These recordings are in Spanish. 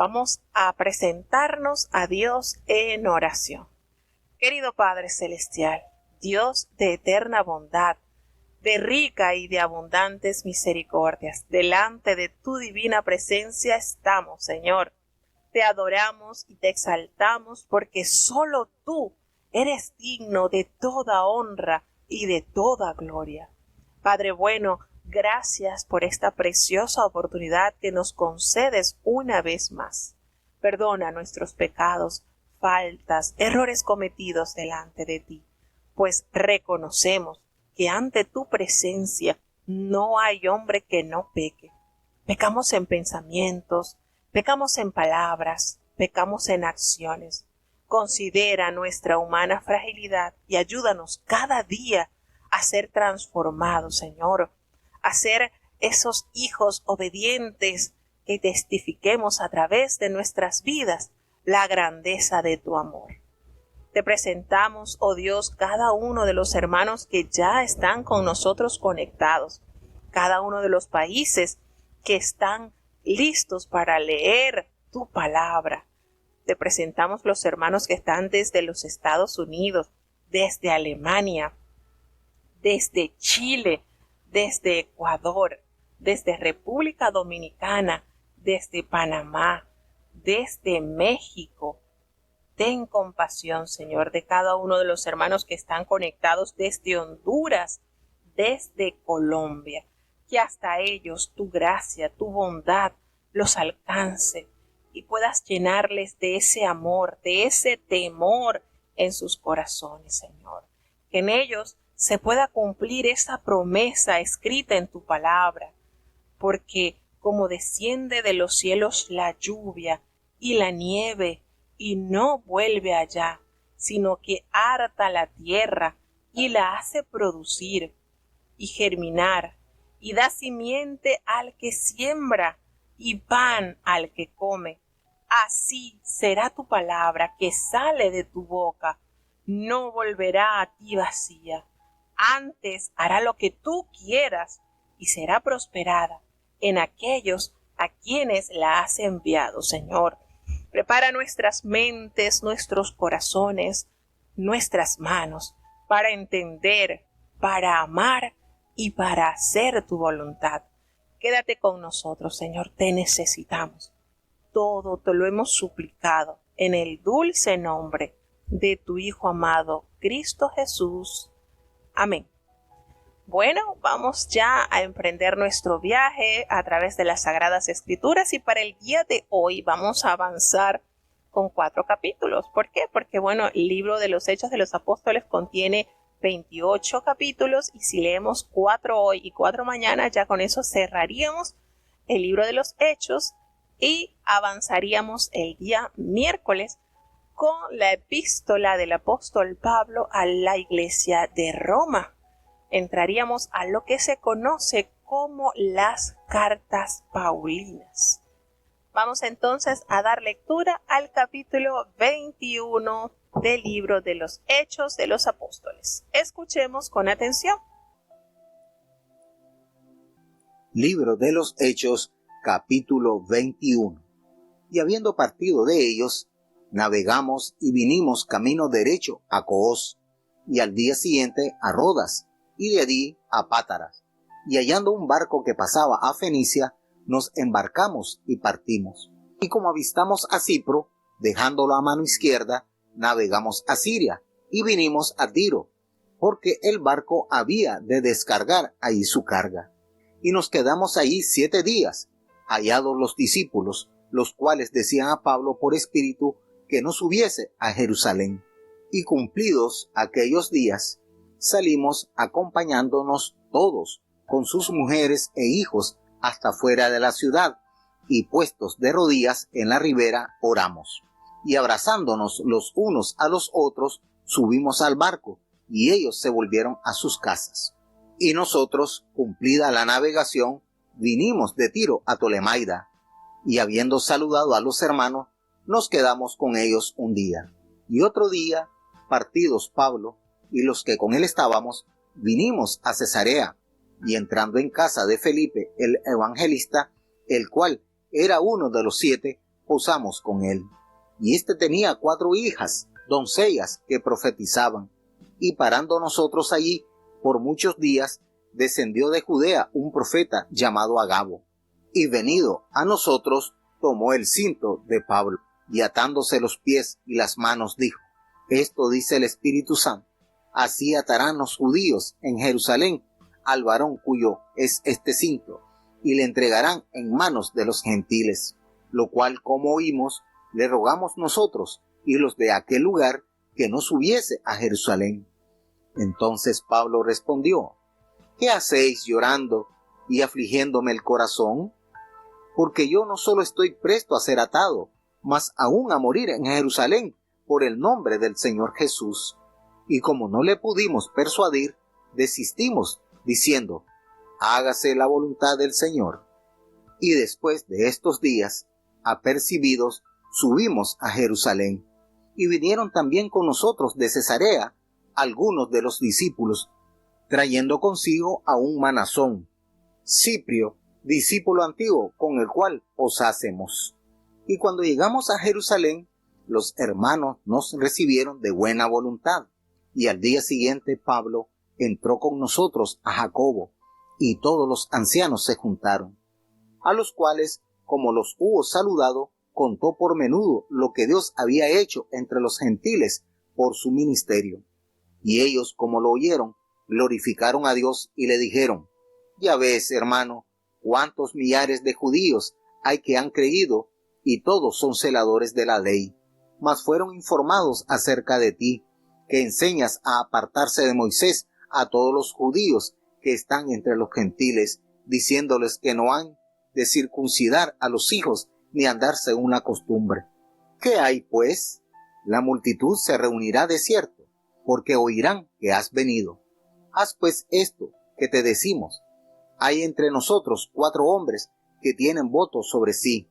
vamos a presentarnos a Dios en oración. Querido Padre Celestial, Dios de eterna bondad, de rica y de abundantes misericordias, delante de tu divina presencia estamos, Señor. Te adoramos y te exaltamos porque solo tú eres digno de toda honra y de toda gloria. Padre bueno, gracias por esta preciosa oportunidad que nos concedes una vez más. Perdona nuestros pecados, faltas, errores cometidos delante de ti, pues reconocemos que ante tu presencia no hay hombre que no peque. Pecamos en pensamientos, pecamos en palabras, pecamos en acciones. Considera nuestra humana fragilidad y ayúdanos cada día a ser transformados, Señor, a ser esos hijos obedientes que testifiquemos a través de nuestras vidas la grandeza de tu amor. Te presentamos, oh Dios, cada uno de los hermanos que ya están con nosotros conectados, cada uno de los países que están listos para leer tu palabra. Te presentamos los hermanos que están desde los Estados Unidos, desde Alemania, desde Chile, desde Ecuador, desde República Dominicana, desde Panamá, desde México. Ten compasión, Señor, de cada uno de los hermanos que están conectados desde Honduras, desde Colombia. Que hasta ellos tu gracia, tu bondad los alcance y puedas llenarles de ese amor, de ese temor en sus corazones, Señor. Que en ellos se pueda cumplir esa promesa escrita en tu palabra, porque como desciende de los cielos la lluvia y la nieve, y no vuelve allá, sino que harta la tierra y la hace producir y germinar, y da simiente al que siembra y pan al que come. Así será tu palabra que sale de tu boca, no volverá a ti vacía. Antes hará lo que tú quieras y será prosperada en aquellos a quienes la has enviado, Señor. Prepara nuestras mentes, nuestros corazones, nuestras manos para entender, para amar y para hacer tu voluntad. Quédate con nosotros, Señor, te necesitamos. Todo te lo hemos suplicado en el dulce nombre de tu Hijo amado, Cristo Jesús. Amén. Bueno, vamos ya a emprender nuestro viaje a través de las Sagradas Escrituras y para el día de hoy vamos a avanzar con 4 capítulos. ¿Por qué? Porque, bueno, el libro de los Hechos de los Apóstoles contiene 28 capítulos y si leemos 4 hoy y 4 mañana, ya con eso cerraríamos el libro de los Hechos y avanzaríamos el día miércoles con la epístola del apóstol Pablo a la iglesia de Roma. Entraríamos a lo que se conoce como las cartas paulinas. Vamos entonces a dar lectura al capítulo 21 del libro de los Hechos de los Apóstoles. Escuchemos con atención. Libro de los Hechos, capítulo 21. Y habiendo partido de ellos, navegamos y vinimos camino derecho a Coos, y al día siguiente a Rodas, y de allí a Pátaras, y hallando un barco que pasaba a Fenicia, nos embarcamos y partimos. Y como avistamos a Cipro, dejándolo a mano izquierda, navegamos a Siria, y vinimos a Tiro, porque el barco había de descargar allí su carga. Y nos quedamos allí 7 días, hallados los discípulos, los cuales decían a Pablo por espíritu que no subiese a Jerusalén. Y cumplidos aquellos días, salimos acompañándonos todos con sus mujeres e hijos hasta fuera de la ciudad, y puestos de rodillas en la ribera oramos. Y abrazándonos los unos a los otros, subimos al barco, y ellos se volvieron a sus casas. Y nosotros, cumplida la navegación, vinimos de Tiro a Tolemaida, y habiendo saludado a los hermanos, nos quedamos con ellos un día. Y otro día, partidos Pablo y los que con él estábamos, vinimos a Cesarea, y entrando en casa de Felipe el evangelista, el cual era uno de los 7, posamos con él. Y éste tenía 4 hijas, doncellas, que profetizaban. Y parando nosotros allí por muchos días, descendió de Judea un profeta llamado Agabo. Y venido a nosotros, tomó el cinto de Pablo, y atándose los pies y las manos, dijo: Esto dice el Espíritu Santo: así atarán los judíos en Jerusalén al varón cuyo es este cinto, y le entregarán en manos de los gentiles. Lo cual, como oímos, le rogamos nosotros y los de aquel lugar que no subiese a Jerusalén. Entonces Pablo respondió: ¿Qué hacéis llorando y afligiéndome el corazón? Porque yo no solo estoy presto a ser atado, mas aún a morir en Jerusalén por el nombre del Señor Jesús. Y como no le pudimos persuadir, desistimos, diciendo: hágase la voluntad del Señor. Y después de estos días, apercibidos, subimos a Jerusalén. Y vinieron también con nosotros de Cesarea algunos de los discípulos, trayendo consigo a un Manasón, Ciprio, discípulo antiguo, con el cual osásemos. Y cuando llegamos a Jerusalén, los hermanos nos recibieron de buena voluntad. Y al día siguiente Pablo entró con nosotros a Jacobo, y todos los ancianos se juntaron, a los cuales, como los hubo saludado, contó por menudo lo que Dios había hecho entre los gentiles por su ministerio. Y ellos, como lo oyeron, glorificaron a Dios y le dijeron: ya ves, hermano, cuántos millares de judíos hay que han creído, y todos son celadores de la ley. Mas fueron informados acerca de ti, que enseñas a apartarse de Moisés a todos los judíos que están entre los gentiles, diciéndoles que no han de circuncidar a los hijos ni andar según una costumbre. ¿Qué hay, pues? La multitud se reunirá de cierto, porque oirán que has venido. Haz pues esto que te decimos. Hay entre nosotros 4 hombres que tienen votos sobre sí.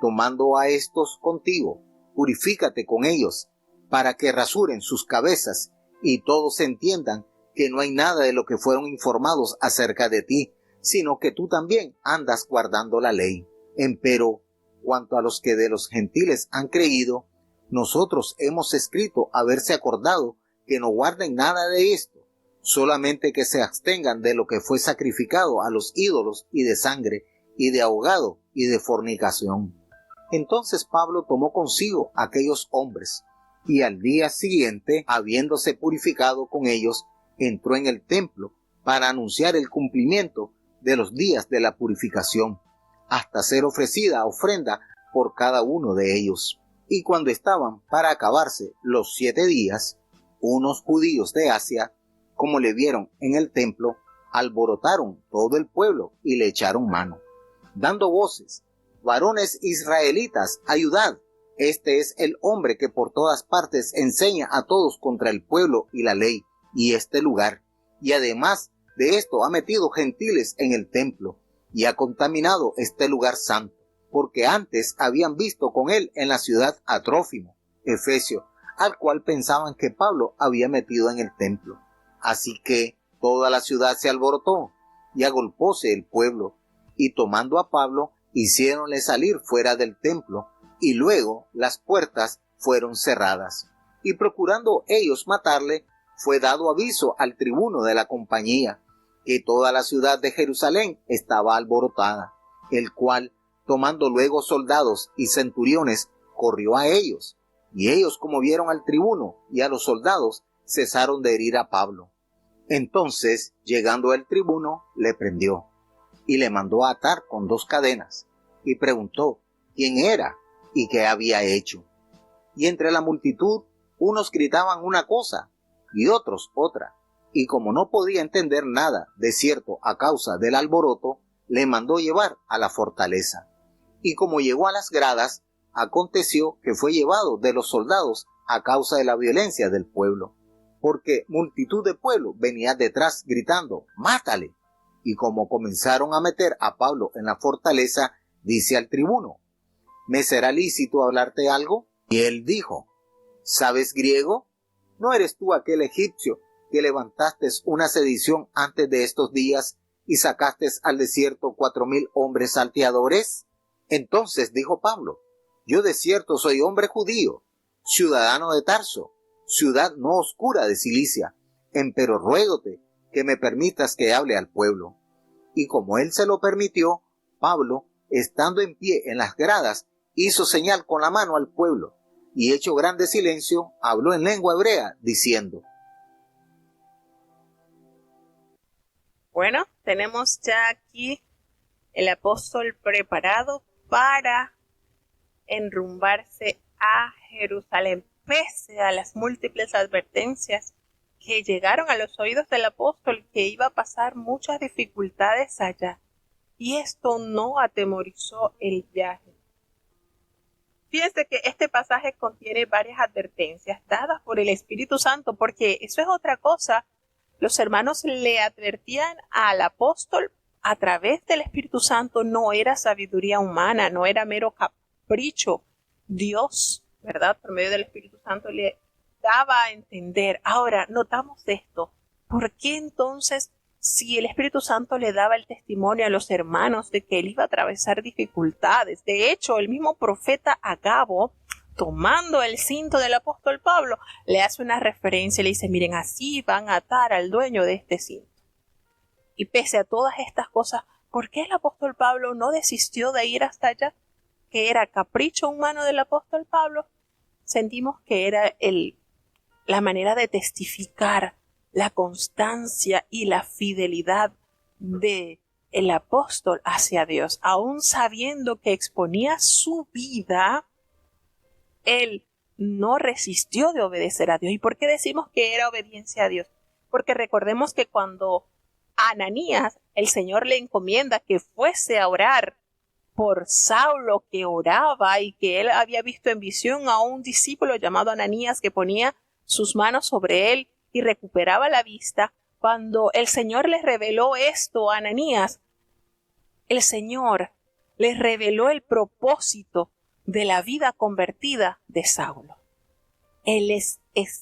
Tomando a estos contigo, purifícate con ellos, para que rasuren sus cabezas, y todos entiendan que no hay nada de lo que fueron informados acerca de ti, sino que tú también andas guardando la ley. Empero, cuanto a los que de los gentiles han creído, nosotros hemos escrito haberse acordado que no guarden nada de esto, solamente que se abstengan de lo que fue sacrificado a los ídolos, y de sangre, y de ahogado, y de fornicación. Entonces Pablo tomó consigo aquellos hombres, y al día siguiente, habiéndose purificado con ellos, entró en el templo para anunciar el cumplimiento de los días de la purificación, hasta ser ofrecida ofrenda por cada uno de ellos. Y cuando estaban para acabarse los 7 días, unos judíos de Asia, como le vieron en el templo, alborotaron todo el pueblo y le echaron mano, dando voces: varones israelitas, ayudad. Este es el hombre que por todas partes enseña a todos contra el pueblo y la ley y este lugar, y además de esto ha metido gentiles en el templo y ha contaminado este lugar santo, porque antes habían visto con él en la ciudad a Trófimo, efesio, al cual pensaban que Pablo había metido en el templo. Así que toda la ciudad se alborotó y agolpóse el pueblo, y tomando a Pablo hiciéronle salir fuera del templo, y luego las puertas fueron cerradas. Y procurando ellos matarle, fue dado aviso al tribuno de la compañía, que toda la ciudad de Jerusalén estaba alborotada, el cual, tomando luego soldados y centuriones, corrió a ellos, y ellos, como vieron al tribuno y a los soldados, cesaron de herir a Pablo. Entonces, llegando el tribuno, le prendió, y le mandó a atar con 2 cadenas, y preguntó quién era y qué había hecho. Y entre la multitud, unos gritaban una cosa, y otros otra, y como no podía entender nada de cierto a causa del alboroto, le mandó llevar a la fortaleza. Y como llegó a las gradas, aconteció que fue llevado de los soldados a causa de la violencia del pueblo, porque multitud de pueblo venía detrás gritando: ¡mátale! Y como comenzaron a meter a Pablo en la fortaleza, dice al tribuno: ¿me será lícito hablarte algo? Y él dijo: ¿sabes griego? ¿No eres tú aquel egipcio que levantaste una sedición antes de estos días y sacaste al desierto 4,000 hombres salteadores? Entonces dijo Pablo: Yo de cierto soy hombre judío, ciudadano de Tarso, ciudad no oscura de Cilicia, empero ruégote que me permitas que hable al pueblo. Y como él se lo permitió, Pablo, estando en pie en las gradas, hizo señal con la mano al pueblo, y hecho grande silencio, habló en lengua hebrea, diciendo: Bueno, tenemos ya aquí el apóstol preparado para enrumbarse a Jerusalén, pese a las múltiples advertencias que llegaron a los oídos del apóstol que iba a pasar muchas dificultades allá. Y esto no atemorizó el viaje. Fíjense que este pasaje contiene varias advertencias dadas por el Espíritu Santo, porque eso es otra cosa. Los hermanos le advertían al apóstol a través del Espíritu Santo, no era sabiduría humana, no era mero capricho. Dios, ¿verdad? Por medio del Espíritu Santo le daba a entender. Ahora, notamos esto. ¿Por qué entonces, si el Espíritu Santo le daba el testimonio a los hermanos de que él iba a atravesar dificultades? De hecho, el mismo profeta Agabo, tomando el cinto del apóstol Pablo, le hace una referencia y le dice: miren, así van a atar al dueño de este cinto. Y pese a todas estas cosas, ¿por qué el apóstol Pablo no desistió de ir hasta allá? ¿Que era capricho humano del apóstol Pablo? Sentimos que era la manera de testificar la constancia y la fidelidad de el apóstol hacia Dios. Aún sabiendo que exponía su vida, él no resistió de obedecer a Dios. ¿Y por qué decimos que era obediencia a Dios? Porque recordemos que cuando a Ananías el Señor le encomienda que fuese a orar por Saulo, que oraba y que él había visto en visión a un discípulo llamado Ananías que ponía sus manos sobre él y recuperaba la vista. Cuando el Señor le reveló esto a Ananías, el Señor le reveló el propósito de la vida convertida de Saulo. Él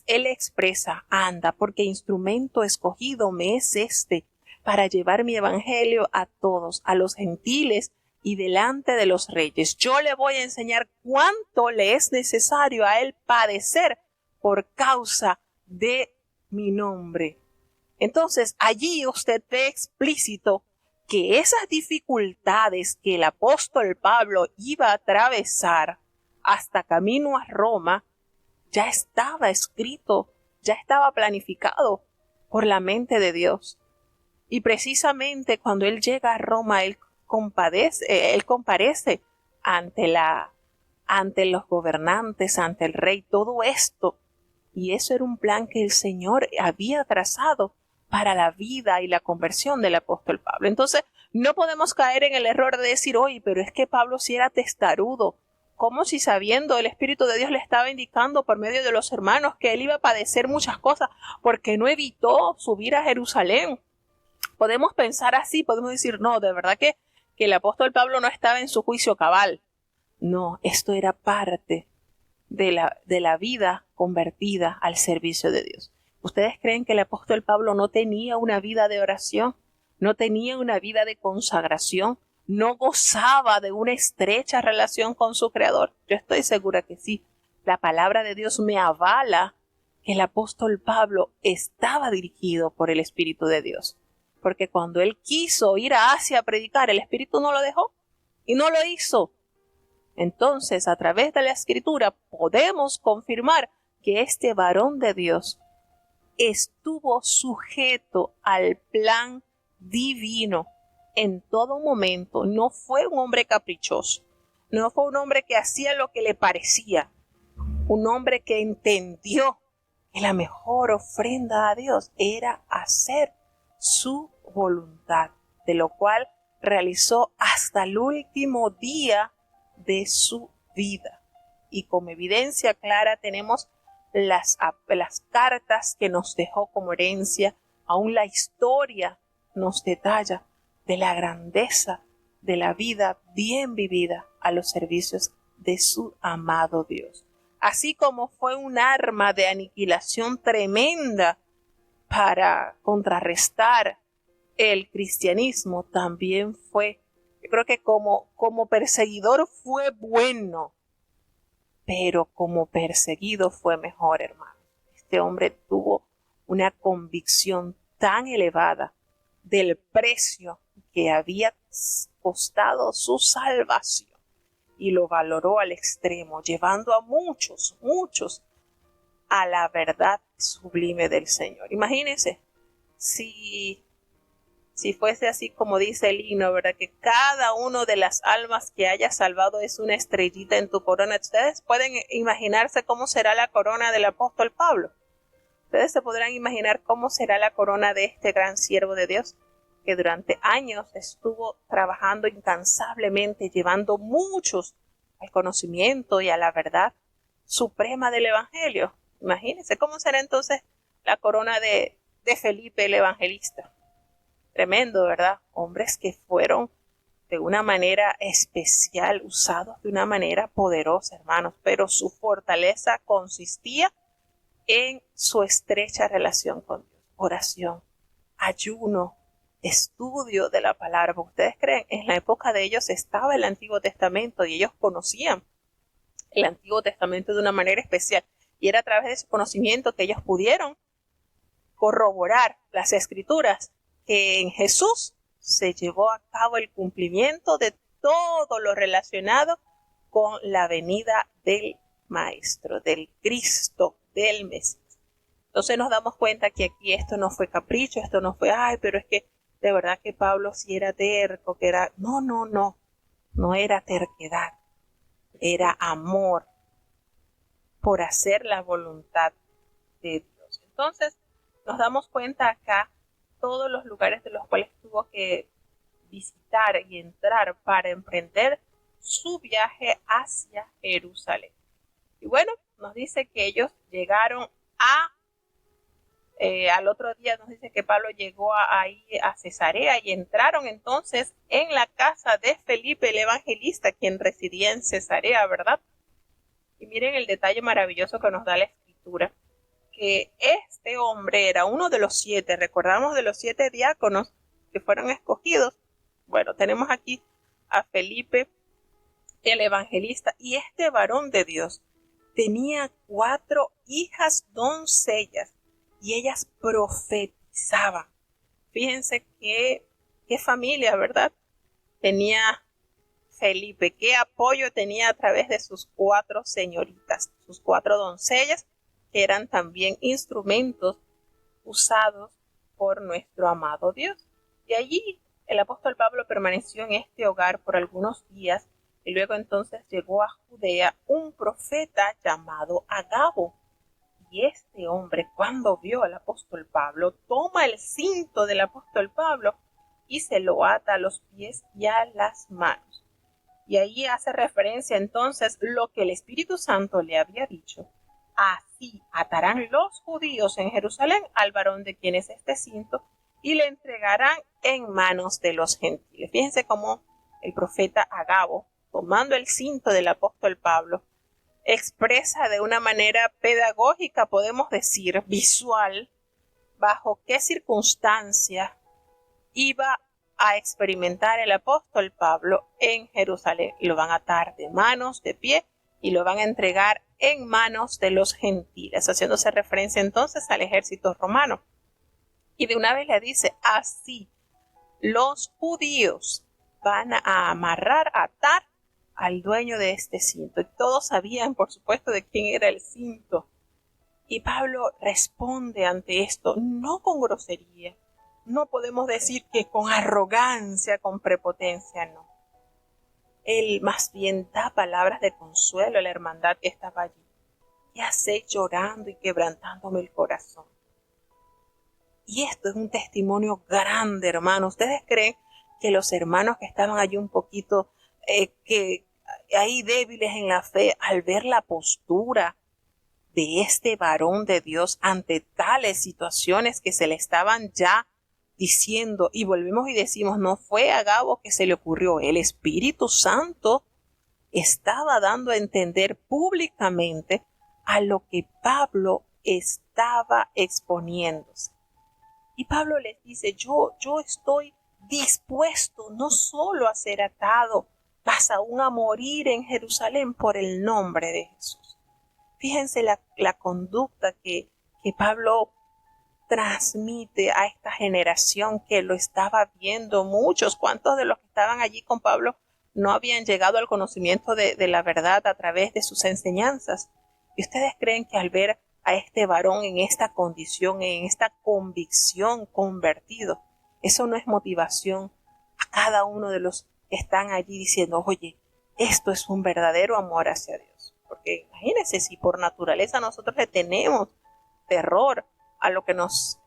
expresa: anda, porque instrumento escogido me es este, para llevar mi evangelio a todos, a los gentiles y delante de los reyes. Yo le voy a enseñar cuánto le es necesario a él padecer por causa de mi nombre. Entonces, allí usted ve explícito que esas dificultades que el apóstol Pablo iba a atravesar hasta camino a Roma, ya estaba escrito, ya estaba planificado por la mente de Dios. Y precisamente cuando él llega a Roma, él comparece ante los gobernantes, ante el rey, todo esto. Y eso era un plan que el Señor había trazado para la vida y la conversión del apóstol Pablo. Entonces, no podemos caer en el error de decir: oye, pero es que Pablo sí era testarudo. Como si sabiendo el Espíritu de Dios le estaba indicando por medio de los hermanos que él iba a padecer muchas cosas, porque no evitó subir a Jerusalén. Podemos pensar así, podemos decir: no, de verdad que el apóstol Pablo no estaba en su juicio cabal. No, esto era parte de la vida convertida al servicio de Dios. ¿Ustedes creen que el apóstol Pablo no tenía una vida de oración? ¿No tenía una vida de consagración? ¿No gozaba de una estrecha relación con su Creador? Yo estoy segura que sí. La palabra de Dios me avala que el apóstol Pablo estaba dirigido por el Espíritu de Dios. Porque cuando él quiso ir a Asia a predicar, el Espíritu no lo dejó y no lo hizo. Entonces, a través de la Escritura podemos confirmar que este varón de Dios estuvo sujeto al plan divino en todo momento. No fue un hombre caprichoso, no fue un hombre que hacía lo que le parecía, un hombre que entendió que la mejor ofrenda a Dios era hacer su voluntad, de lo cual realizó hasta el último día de su vida. Y como evidencia clara tenemos las cartas que nos dejó como herencia. Aún la historia nos detalla de la grandeza de la vida bien vivida a los servicios de su amado Dios. Así como fue un arma de aniquilación tremenda para contrarrestar el cristianismo, también fue, yo creo que como perseguidor fue bueno, pero como perseguido fue mejor, hermano. Este hombre tuvo una convicción tan elevada del precio que había costado su salvación y lo valoró al extremo, llevando a muchos a la verdad sublime del Señor. Imagínense si fuese así como dice el himno, ¿verdad? Que cada uno de las almas que haya salvado es una estrellita en tu corona. Ustedes pueden imaginarse cómo será la corona del apóstol Pablo. Ustedes se podrán imaginar cómo será la corona de este gran siervo de Dios, que durante años estuvo trabajando incansablemente, llevando muchos al conocimiento y a la verdad suprema del Evangelio. Imagínense cómo será entonces la corona de Felipe el Evangelista. Tremendo, ¿verdad? Hombres que fueron de una manera especial, usados de una manera poderosa, hermanos, pero su fortaleza consistía en su estrecha relación con Dios. Oración, ayuno, estudio de la palabra. Porque ustedes creen, en la época de ellos estaba el Antiguo Testamento y ellos conocían el Antiguo Testamento de una manera especial. Y era a través de ese conocimiento que ellos pudieron corroborar las Escrituras, que en Jesús se llevó a cabo el cumplimiento de todo lo relacionado con la venida del Maestro, del Cristo, del Mesías. Entonces nos damos cuenta que aquí esto no fue capricho, esto no fue, pero es que de verdad que Pablo sí era terco, que era, no era terquedad, era amor por hacer la voluntad de Dios. Entonces nos damos cuenta acá todos los lugares de los cuales tuvo que visitar y entrar para emprender su viaje hacia Jerusalén. Y bueno, nos dice que ellos llegaron al otro día nos dice que Pablo llegó ahí a Cesarea y entraron entonces en la casa de Felipe el Evangelista, quien residía en Cesarea, ¿verdad? Y miren el detalle maravilloso que nos da la Escritura, que este hombre era uno de los 7, recordamos de los 7 diáconos que fueron escogidos. Bueno, tenemos aquí a Felipe el Evangelista, y este varón de Dios tenía 4 hijas doncellas y ellas profetizaban. Fíjense qué familia, ¿verdad? Tenía Felipe, qué apoyo tenía a través de sus 4 señoritas, sus 4 doncellas, que eran también instrumentos usados por nuestro amado Dios. Y allí el apóstol Pablo permaneció en este hogar por algunos días, y luego entonces llegó a Judea un profeta llamado Agabo. Y este hombre, cuando vio al apóstol Pablo, toma el cinto del apóstol Pablo y se lo ata a los pies y a las manos. Y ahí hace referencia entonces lo que el Espíritu Santo le había dicho. Así atarán los judíos en Jerusalén al varón de quien es este cinto y le entregarán en manos de los gentiles. Fíjense cómo el profeta Agabo, tomando el cinto del apóstol Pablo, expresa de una manera pedagógica, podemos decir, visual, bajo qué circunstancia iba a experimentar el apóstol Pablo en Jerusalén. Lo van a atar de manos, de pie, y lo van a entregar en manos de los gentiles, haciéndose referencia entonces al ejército romano. Y de una vez le dice, así los judíos van a amarrar, a atar al dueño de este cinto. Y todos sabían, por supuesto, de quién era el cinto. Y Pablo responde ante esto, no con grosería, no podemos decir que con arrogancia, con prepotencia, no. Él más bien da palabras de consuelo a la hermandad que estaba allí. Y hace llorando y quebrantándome el corazón. Y esto es un testimonio grande, hermano. ¿Ustedes creen que los hermanos que estaban allí un poquito que ahí débiles en la fe, al ver la postura de este varón de Dios ante tales situaciones que se le estaban ya diciendo, y volvemos y decimos, no fue a Agabo que se le ocurrió, el Espíritu Santo estaba dando a entender públicamente a lo que Pablo estaba exponiéndose. Y Pablo les dice, yo estoy dispuesto no solo a ser atado vas aún a morir en Jerusalén por el nombre de Jesús. Fíjense la conducta que Pablo transmite a esta generación que lo estaba viendo. ¿Cuántos de los que estaban allí con Pablo no habían llegado al conocimiento de la verdad a través de sus enseñanzas? ¿Y ustedes creen que al ver a este varón en esta condición, en esta convicción convertido, eso no es motivación a cada uno de los que están allí diciendo, oye, esto es un verdadero amor hacia Dios? Porque imagínense, si por naturaleza nosotros le tenemos terror a lo que nos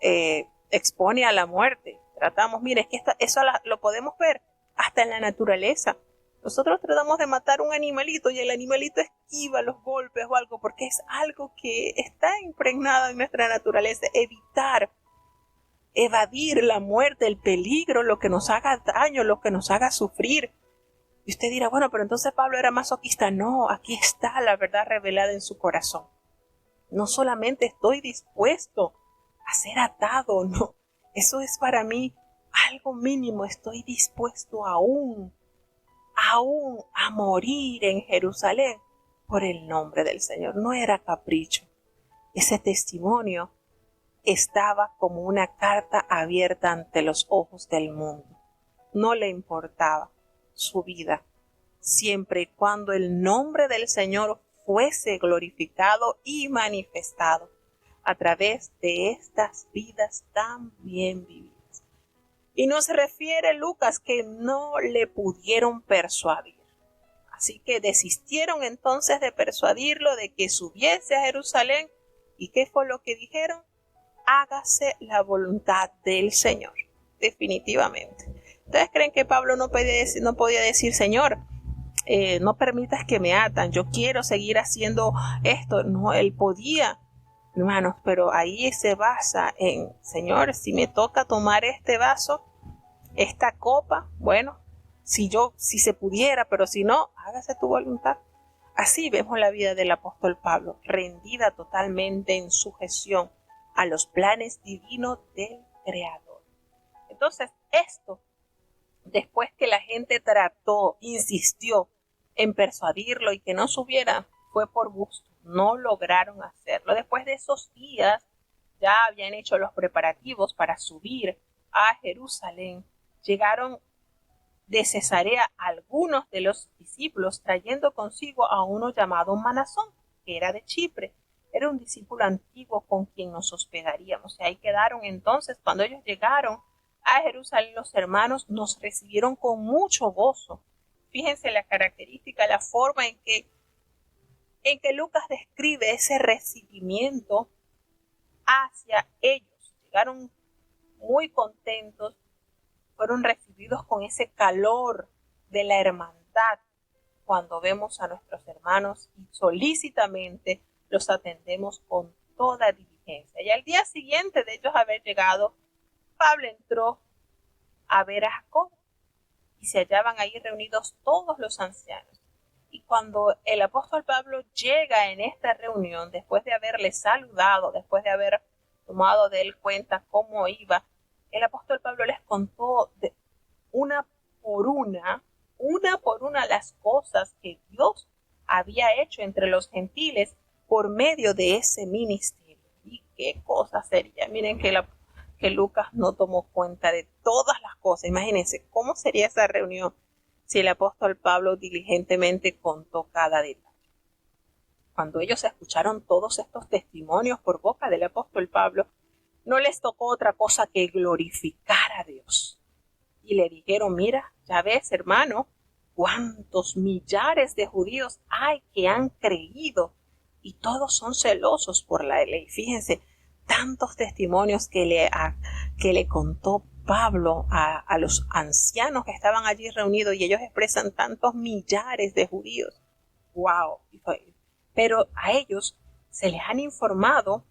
expone a la muerte, tratamos, mire, es que eso lo podemos ver hasta en la naturaleza. Nosotros tratamos de matar un animalito y el animalito esquiva los golpes o algo, porque es algo que está impregnado en nuestra naturaleza. Evadir la muerte, el peligro, lo que nos haga daño, lo que nos haga sufrir. Y usted dirá, bueno, pero entonces Pablo era masoquista. No, aquí está la verdad revelada en su corazón. No solamente estoy dispuesto a ser atado, no, eso es para mí algo mínimo. Estoy dispuesto aún a morir en Jerusalén por el nombre del Señor. No era capricho. Ese testimonio estaba como una carta abierta ante los ojos del mundo. No le importaba su vida, siempre y cuando el nombre del Señor fuese glorificado y manifestado a través de estas vidas tan bien vividas. Y nos refiere Lucas que no le pudieron persuadir. Así que desistieron entonces de persuadirlo de que subiese a Jerusalén. ¿Y qué fue lo que dijeron? Hágase la voluntad del Señor. Definitivamente. ¿Ustedes creen que Pablo no podía decir, Señor, no permitas que me atan, yo quiero seguir haciendo esto? No, él podía, hermanos, pero ahí se basa en, Señor, si me toca tomar este vaso, esta copa, bueno, si se pudiera, pero si no, hágase tu voluntad. Así vemos la vida del apóstol Pablo, rendida totalmente en sujeción a los planes divinos del Creador. Entonces, esto, después que la gente insistió en persuadirlo y que no subiera, fue por gusto. No lograron hacerlo. Después de esos días, ya habían hecho los preparativos para subir a Jerusalén. Llegaron de Cesarea algunos de los discípulos, trayendo consigo a uno llamado Manasón, que era de Chipre. Era un discípulo antiguo con quien nos hospedaríamos. Y ahí quedaron entonces. Cuando ellos llegaron a Jerusalén, los hermanos nos recibieron con mucho gozo. Fíjense la característica, la forma en que Lucas describe ese recibimiento hacia ellos. Llegaron muy contentos, fueron recibidos con ese calor de la hermandad cuando vemos a nuestros hermanos y solícitamente los atendemos con toda diligencia. Y al día siguiente de ellos haber llegado, Pablo entró a ver a Jacobo y se hallaban ahí reunidos todos los ancianos. Y cuando el apóstol Pablo llega en esta reunión, después de haberle saludado, después de haber tomado de él cuenta cómo iba, el apóstol Pablo les contó una por una las cosas que Dios había hecho entre los gentiles por medio de ese ministerio. Y qué cosa sería. Miren que Lucas no tomó cuenta de todas las cosas. Imagínense cómo sería esa reunión si el apóstol Pablo diligentemente contó cada detalle. Cuando ellos escucharon todos estos testimonios por boca del apóstol Pablo, no les tocó otra cosa que glorificar a Dios. Y le dijeron, mira, ya ves, hermano, cuántos millares de judíos hay que han creído y todos son celosos por la ley. Fíjense, tantos testimonios que le contó Pablo a los ancianos que estaban allí reunidos, y ellos expresan tantos millares de judíos. ¡Wow! Pero a ellos se les han informado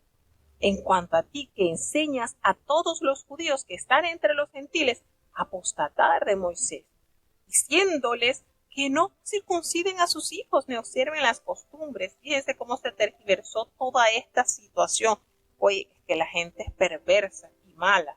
en cuanto a ti, que enseñas a todos los judíos que están entre los gentiles a apostatar de Moisés, diciéndoles que no circunciden a sus hijos ni observen las costumbres. Fíjense cómo se tergiversó toda esta situación. Oye, es que la gente es perversa y mala.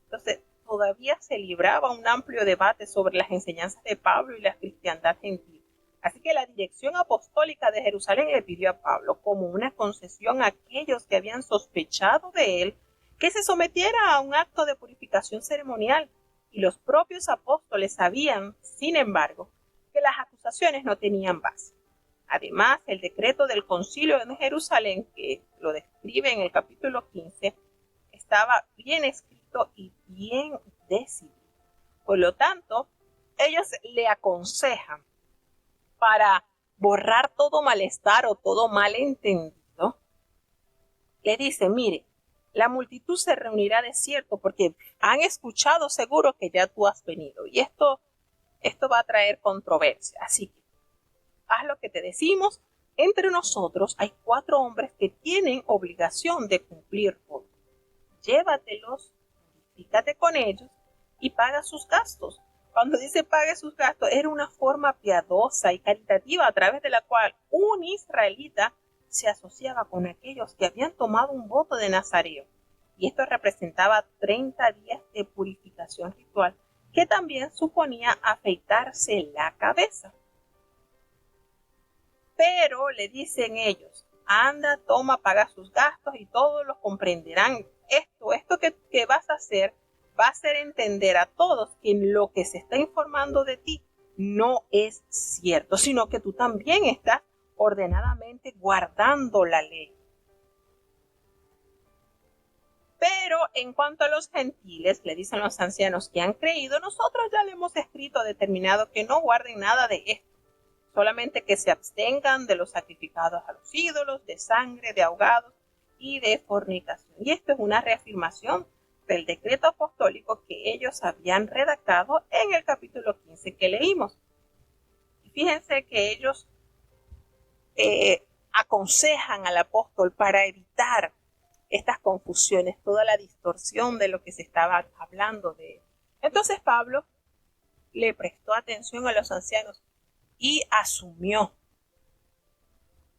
Entonces, todavía se libraba un amplio debate sobre las enseñanzas de Pablo y la cristiandad gentil. Así que la dirección apostólica de Jerusalén le pidió a Pablo, como una concesión a aquellos que habían sospechado de él, que se sometiera a un acto de purificación ceremonial. Y los propios apóstoles sabían, sin embargo, que las acusaciones no tenían base. Además, el decreto del concilio de Jerusalén, que lo describe en el capítulo 15, estaba bien escrito y bien decidido. Por lo tanto, ellos le aconsejan, para borrar todo malestar o todo malentendido, le dice: mire, la multitud se reunirá de cierto porque han escuchado seguro que ya tú has venido, y esto va a traer controversia. Así que haz lo que te decimos. Entre nosotros hay 4 hombres que tienen obligación de cumplir voto. Llévatelos, purifícate con ellos y paga sus gastos. Cuando dice pague sus gastos, era una forma piadosa y caritativa a través de la cual un israelita se asociaba con aquellos que habían tomado un voto de nazareo. Y esto representaba 30 días de purificación ritual, que también suponía afeitarse la cabeza. Pero le dicen ellos: anda, toma, paga sus gastos y todos los comprenderán. Esto que vas a hacer va a hacer entender a todos que lo que se está informando de ti no es cierto, sino que tú también estás ordenadamente guardando la ley. Pero en cuanto a los gentiles, le dicen los ancianos que han creído, nosotros ya le hemos escrito determinado que no guarden nada de esto, solamente que se abstengan de los sacrificados a los ídolos, de sangre, de ahogados y de fornicación. Y esto es una reafirmación del decreto apostólico que ellos habían redactado en el capítulo 15 que leímos. Y fíjense que ellos aconsejan al apóstol para evitar estas confusiones, toda la distorsión de lo que se estaba hablando de él. Entonces Pablo le prestó atención a los ancianos y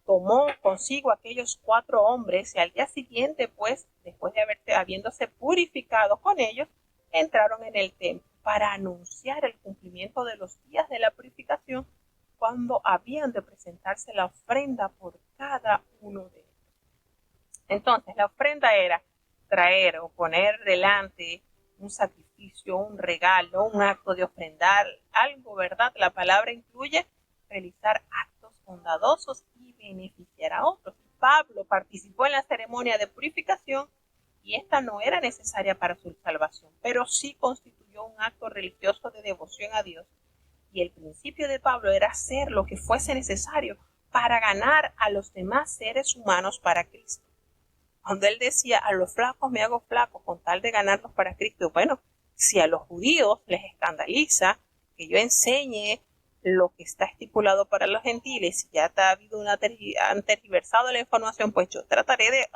tomó consigo aquellos 4 hombres, y al día siguiente, pues, después de habiéndose purificado con ellos, entraron en el templo para anunciar el cumplimiento de los días de la purificación, cuando habían de presentarse la ofrenda por cada uno de ellos. Entonces, la ofrenda era traer o poner delante un sacrificio, un regalo, un acto de ofrendar algo, ¿verdad? La palabra incluye realizar actos bondadosos y beneficiar a otros. Pablo participó en la ceremonia de purificación y esta no era necesaria para su salvación, pero sí constituyó un acto religioso de devoción a Dios. Y el principio de Pablo era hacer lo que fuese necesario para ganar a los demás seres humanos para Cristo. Cuando él decía: a los flacos me hago flaco con tal de ganarlos para Cristo, bueno, si a los judíos les escandaliza que yo enseñe lo que está estipulado para los gentiles, y ya ha habido han tergiversado la información, pues yo trataré de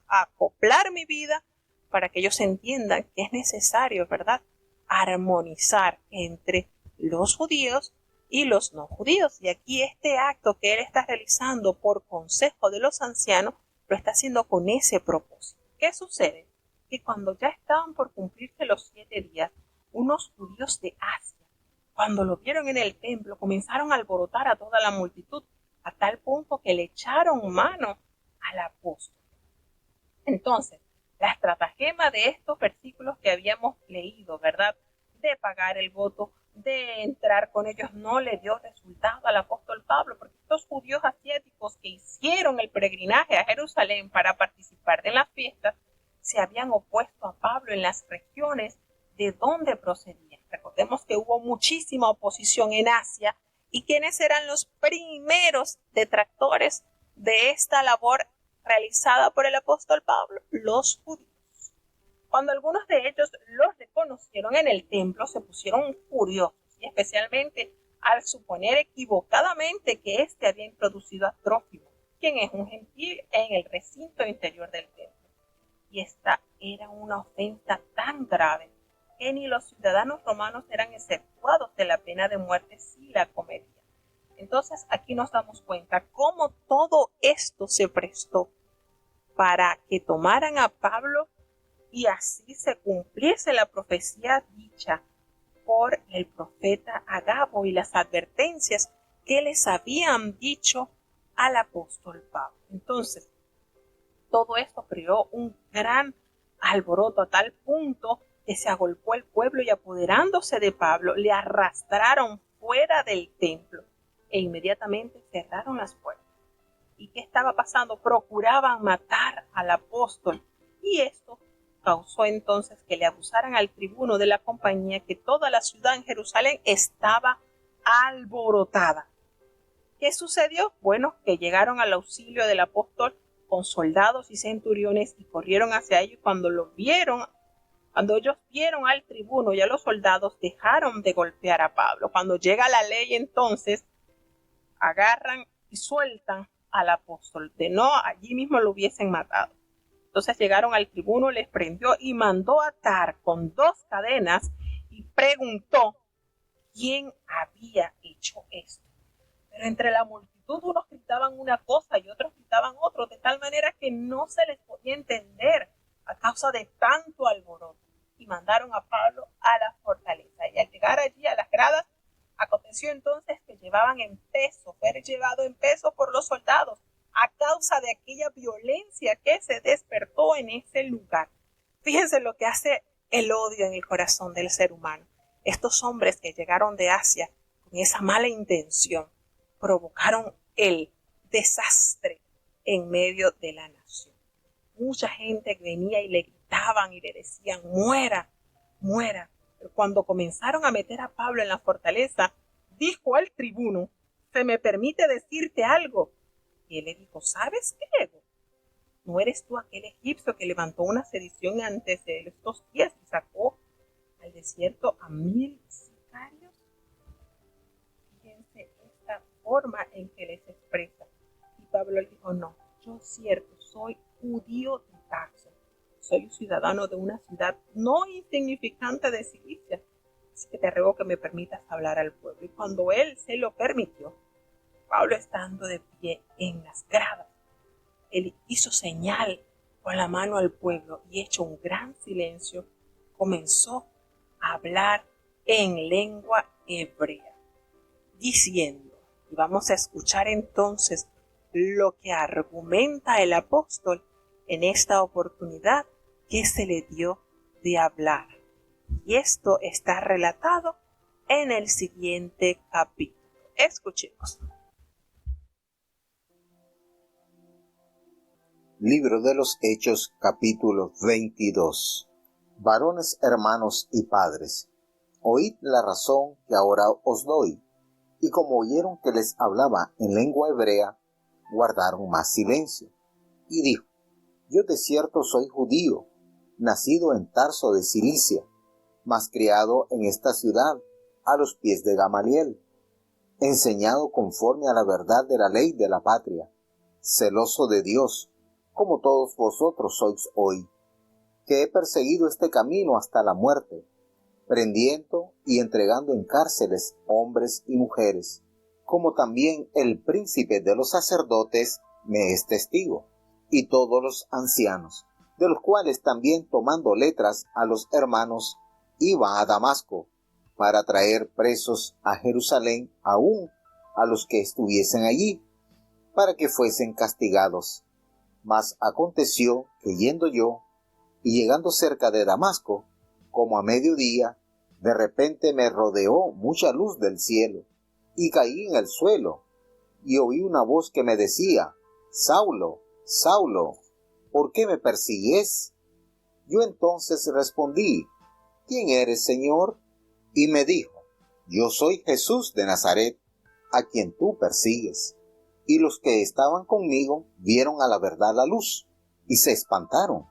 acoplar mi vida para que ellos entiendan que es necesario, ¿verdad?, armonizar entre los judíos y los no judíos. Y aquí este acto que él está realizando por consejo de los ancianos lo está haciendo con ese propósito. ¿Qué sucede? Que cuando ya estaban por cumplirse los 7 días, unos judíos de Asia, cuando lo vieron en el templo, comenzaron a alborotar a toda la multitud, a tal punto que le echaron mano al apóstol. Entonces, la estratagema de estos versículos que habíamos leído, ¿verdad?, de pagar el voto, de entrar con ellos, no le dio resultado al apóstol Pablo, porque estos judíos asiáticos que hicieron el peregrinaje a Jerusalén para participar de las fiestas, se habían opuesto a Pablo en las regiones de donde procedían. Recordemos que hubo muchísima oposición en Asia, y ¿quiénes eran los primeros detractores de esta labor realizada por el apóstol Pablo? Los judíos. Cuando algunos de ellos los reconocieron en el templo, se pusieron furiosos, y especialmente al suponer equivocadamente que éste había introducido a Trófimo, quien es un gentil, en el recinto interior del templo. Y esta era una ofensa tan grave que ni los ciudadanos romanos eran exceptuados de la pena de muerte si la cometían. Entonces aquí nos damos cuenta cómo todo esto se prestó para que tomaran a Pablo y así se cumpliese la profecía dicha por el profeta Agabo y las advertencias que les habían dicho al apóstol Pablo. Entonces, todo esto creó un gran alboroto a tal punto que se agolpó el pueblo y apoderándose de Pablo, le arrastraron fuera del templo e inmediatamente cerraron las puertas. ¿Y qué estaba pasando? Procuraban matar al apóstol y esto causó entonces que le acusaran al tribuno de la compañía que toda la ciudad en Jerusalén estaba alborotada. ¿Qué sucedió? Bueno, que llegaron al auxilio del apóstol con soldados y centuriones y corrieron hacia ellos. Cuando ellos vieron al tribuno y a los soldados, dejaron de golpear a Pablo. Cuando llega la ley, entonces agarran y sueltan al apóstol. De no, allí mismo lo hubiesen matado. Entonces llegaron al tribuno, les prendió y mandó atar con 2 cadenas y preguntó quién había hecho esto. Pero entre la multitud unos gritaban una cosa y otros gritaban otra, de tal manera que no se les podía entender a causa de tanto alboroto. Y mandaron a Pablo a la fortaleza. Y al llegar allí a las gradas, aconteció entonces que fue llevado en peso por los soldados a causa de aquella violencia que se despertó en ese lugar. Fíjense lo que hace el odio en el corazón del ser humano. Estos hombres que llegaron de Asia con esa mala intención provocaron el desastre en medio de la nación. Mucha gente venía y le gritaban y le decían, muera, muera. Pero cuando comenzaron a meter a Pablo en la fortaleza, dijo al tribuno, ¿se me permite decirte algo? Y él le dijo, ¿sabes qué? ¿No eres tú aquel egipcio que levantó una sedición antes de estos días y sacó al desierto a 1000 sicarios? Fíjense esta forma en que les expresa. Y Pablo le dijo, no, yo cierto, soy judío de Tarso. Soy ciudadano de una ciudad no insignificante de Cilicia. Así que te ruego que me permitas hablar al pueblo. Y cuando él se lo permitió, Pablo estando de pie en las gradas, él hizo señal con la mano al pueblo y hecho un gran silencio, comenzó a hablar en lengua hebrea, diciendo, y vamos a escuchar entonces lo que argumenta el apóstol en esta oportunidad que se le dio de hablar. Y esto está relatado en el siguiente capítulo. Escuchemos. Libro de los Hechos, capítulo 22. Varones, hermanos y padres, oíd la razón que ahora os doy. Y como oyeron que les hablaba en lengua hebrea, guardaron más silencio. Y dijo, yo de cierto soy judío, nacido en Tarso de Cilicia, mas criado en esta ciudad, a los pies de Gamaliel, enseñado conforme a la verdad de la ley de la patria, celoso de Dios, como todos vosotros sois hoy, que he perseguido este camino hasta la muerte, prendiendo y entregando en cárceles hombres y mujeres, como también el príncipe de los sacerdotes me es testigo, y todos los ancianos, de los cuales también tomando letras a los hermanos, iba a Damasco, para traer presos a Jerusalén aún a los que estuviesen allí, para que fuesen castigados. Mas aconteció que yendo yo, y llegando cerca de Damasco, como a mediodía, de repente me rodeó mucha luz del cielo, y caí en el suelo, y oí una voz que me decía, Saulo, Saulo, ¿por qué me persigues? Yo entonces respondí, ¿quién eres, Señor? Y me dijo, yo soy Jesús de Nazaret, a quien tú persigues. Y los que estaban conmigo vieron a la verdad la luz, y se espantaron,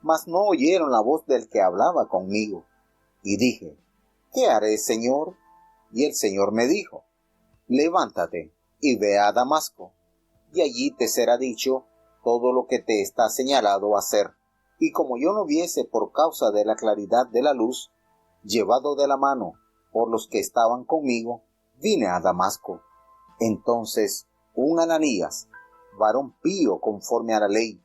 mas no oyeron la voz del que hablaba conmigo. Y dije, ¿qué haré, Señor? Y el Señor me dijo, levántate y ve a Damasco, y allí te será dicho todo lo que te está señalado hacer. Y como yo no viese por causa de la claridad de la luz, llevado de la mano por los que estaban conmigo, vine a Damasco. Entonces un Ananías, varón pío conforme a la ley,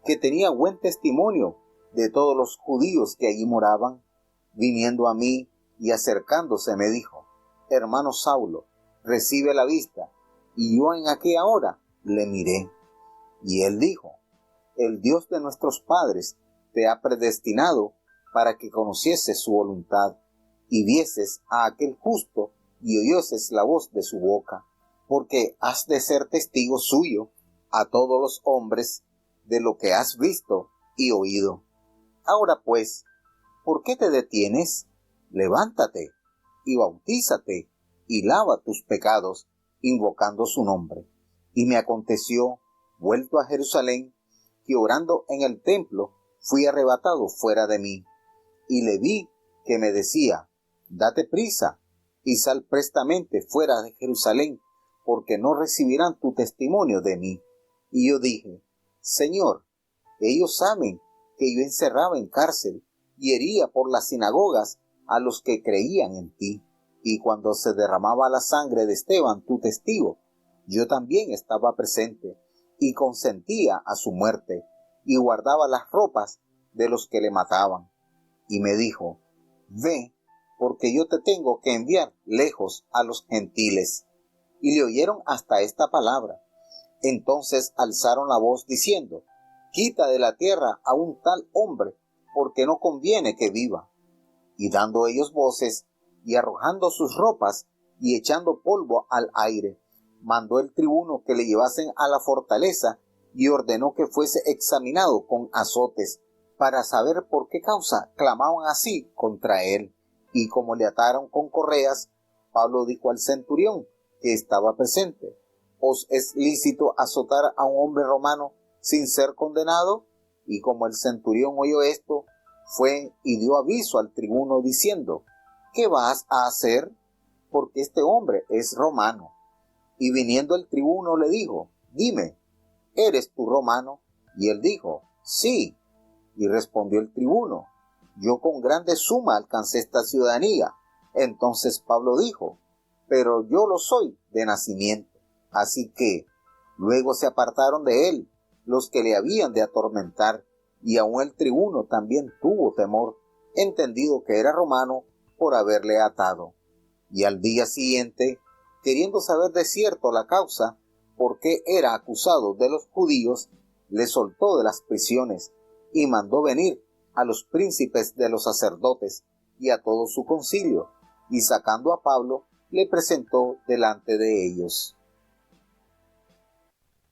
que tenía buen testimonio de todos los judíos que allí moraban, viniendo a mí y acercándose me dijo: hermano Saulo, recibe la vista. Y yo en aquella hora le miré. Y él dijo: el Dios de nuestros padres te ha predestinado para que conocieses su voluntad, y vieses a aquel justo y oyoses la voz de su boca, porque has de ser testigo suyo a todos los hombres de lo que has visto y oído. Ahora pues, ¿por qué te detienes? Levántate y bautízate y lava tus pecados, invocando su nombre. Y me aconteció, vuelto a Jerusalén, que orando en el templo fui arrebatado fuera de mí, y le vi que me decía: date prisa y sal prestamente fuera de Jerusalén, porque no recibirán tu testimonio de mí. Y yo dije: Señor, ellos saben que yo encerraba en cárcel y hería por las sinagogas a los que creían en ti. Y cuando se derramaba la sangre de Esteban, tu testigo, yo también estaba presente y consentía a su muerte y guardaba las ropas de los que le mataban. Y me dijo: ve, porque yo te tengo que enviar lejos a los gentiles. Y le oyeron hasta esta palabra. Entonces alzaron la voz diciendo: quita de la tierra a un tal hombre, porque no conviene que viva. Y dando ellos voces, y arrojando sus ropas, y echando polvo al aire, mandó el tribuno que le llevasen a la fortaleza, y ordenó que fuese examinado con azotes, para saber por qué causa clamaban así contra él. Y como le ataron con correas, Pablo dijo al centurión que estaba presente: ¿os es lícito azotar a un hombre romano sin ser condenado? Y como el centurión oyó esto, fue y dio aviso al tribuno diciendo: ¿qué vas a hacer? Porque este hombre es romano. Y viniendo el tribuno le dijo: dime, ¿eres tú romano? Y él dijo: sí. Y respondió el tribuno: yo con grande suma alcancé esta ciudadanía. Entonces Pablo dijo: pero yo lo soy de nacimiento. Así que luego se apartaron de él los que le habían de atormentar, y aun el tribuno también tuvo temor, entendido que era romano, por haberle atado. Y al día siguiente, queriendo saber de cierto la causa por qué era acusado de los judíos, le soltó de las prisiones y mandó venir a los príncipes de los sacerdotes y a todo su concilio, y sacando a Pablo, le presentó delante de ellos.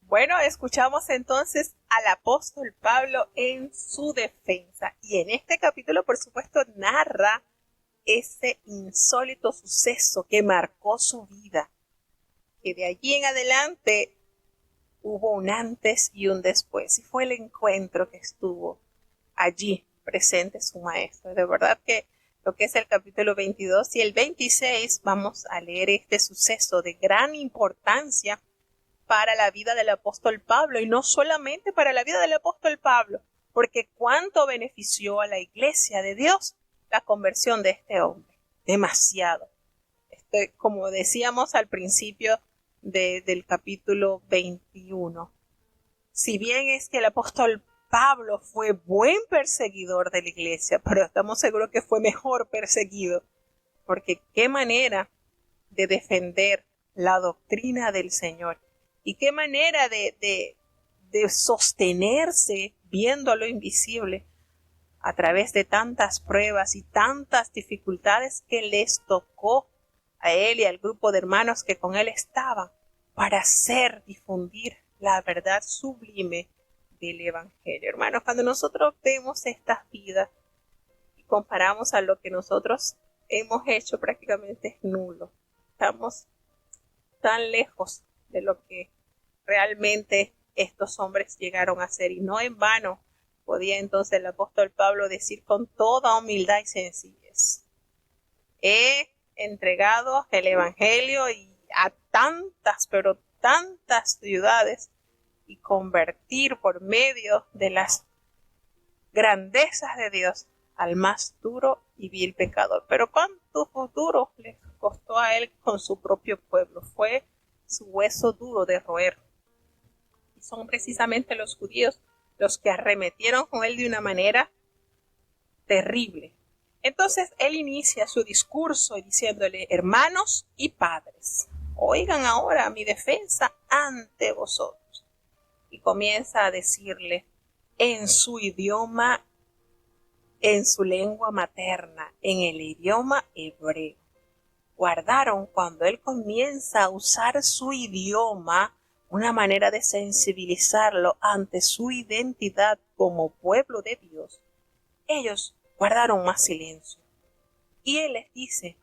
Bueno, escuchamos entonces al apóstol Pablo en su defensa. Y en este capítulo, por supuesto, narra ese insólito suceso que marcó su vida. Que de allí en adelante hubo un antes y un después. Y fue el encuentro que estuvo allí presente su maestro. De verdad que lo que es el capítulo 22 y el 26 vamos a leer este suceso de gran importancia para la vida del apóstol Pablo, y no solamente para la vida del apóstol Pablo, porque cuánto benefició a la iglesia de Dios la conversión de este hombre. Demasiado. Como decíamos al principio del capítulo 21. Si bien es que el apóstol Pablo fue buen perseguidor de la iglesia, pero estamos seguros que fue mejor perseguido, porque qué manera de defender la doctrina del Señor. Y qué manera de sostenerse viendo lo invisible a través de tantas pruebas y tantas dificultades que les tocó a él y al grupo de hermanos que con él estaban para hacer difundir la verdad sublime del Evangelio. Hermanos, cuando nosotros vemos estas vidas y comparamos a lo que nosotros hemos hecho, prácticamente es nulo. Estamos tan lejos de lo que realmente estos hombres llegaron a ser, y no en vano podía entonces el apóstol Pablo decir con toda humildad y sencillez: he entregado el evangelio y a tantas, pero tantas ciudades, y convertir por medio de las grandezas de Dios al más duro y vil pecador. Pero cuánto duro le costó a él con su propio pueblo. Fue su hueso duro de roer. Y son precisamente los judíos los que arremetieron con él de una manera terrible. Entonces él inicia su discurso diciéndole: hermanos y padres, oigan ahora mi defensa ante vosotros. Y comienza a decirle en su idioma, en su lengua materna, en el idioma hebreo. Guardaron cuando él comienza a usar su idioma, una manera de sensibilizarlo ante su identidad como pueblo de Dios. Ellos guardaron más silencio. Y él les dice: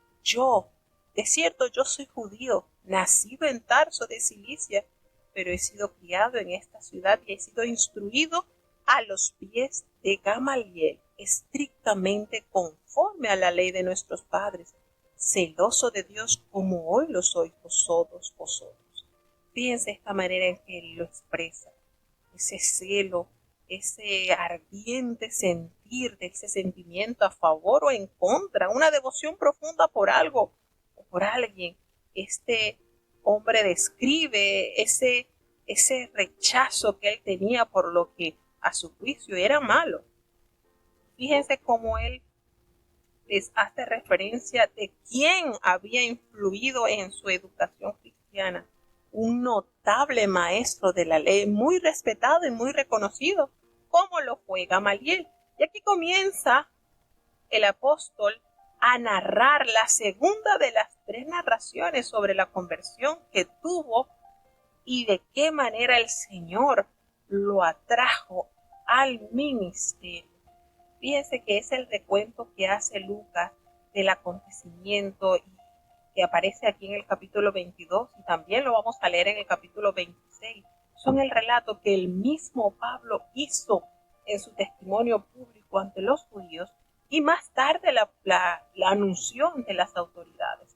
de cierto, yo soy judío, nacido en Tarso de Cilicia, pero he sido criado en esta ciudad y he sido instruido a los pies de Gamaliel, estrictamente conforme a la ley de nuestros padres, celoso de Dios como hoy lo sois vosotros. Fíjense esta manera en que él lo expresa, ese celo, ese ardiente sentir, de ese sentimiento a favor o en contra, una devoción profunda por algo o por alguien. Este hombre describe ese rechazo que él tenía por lo que a su juicio era malo. Fíjense cómo él les hace referencia de quién había influido en su educación cristiana. Un notable maestro de la ley, muy respetado y muy reconocido, como lo fue Gamaliel. Y aquí comienza el apóstol a narrar la segunda de las 3 narraciones sobre la conversión que tuvo y de qué manera el Señor lo atrajo al ministerio. Fíjense que es el recuento que hace Lucas del acontecimiento y que aparece aquí en el capítulo 22 y también lo vamos a leer en el capítulo 26. Son el relato que el mismo Pablo hizo en su testimonio público ante los judíos y más tarde la anunció ante las autoridades.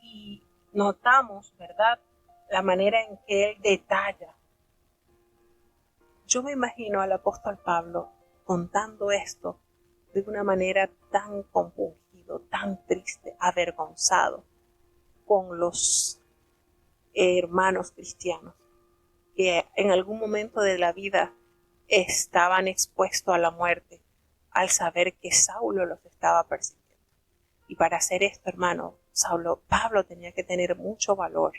Y notamos, ¿verdad?, la manera en que él detalla. Yo me imagino al apóstol Pablo contando esto de una manera tan compungido, tan triste, avergonzado con los hermanos cristianos que en algún momento de la vida estaban expuestos a la muerte al saber que Saulo los estaba persiguiendo. Y para hacer esto, hermano, Pablo tenía que tener mucho valor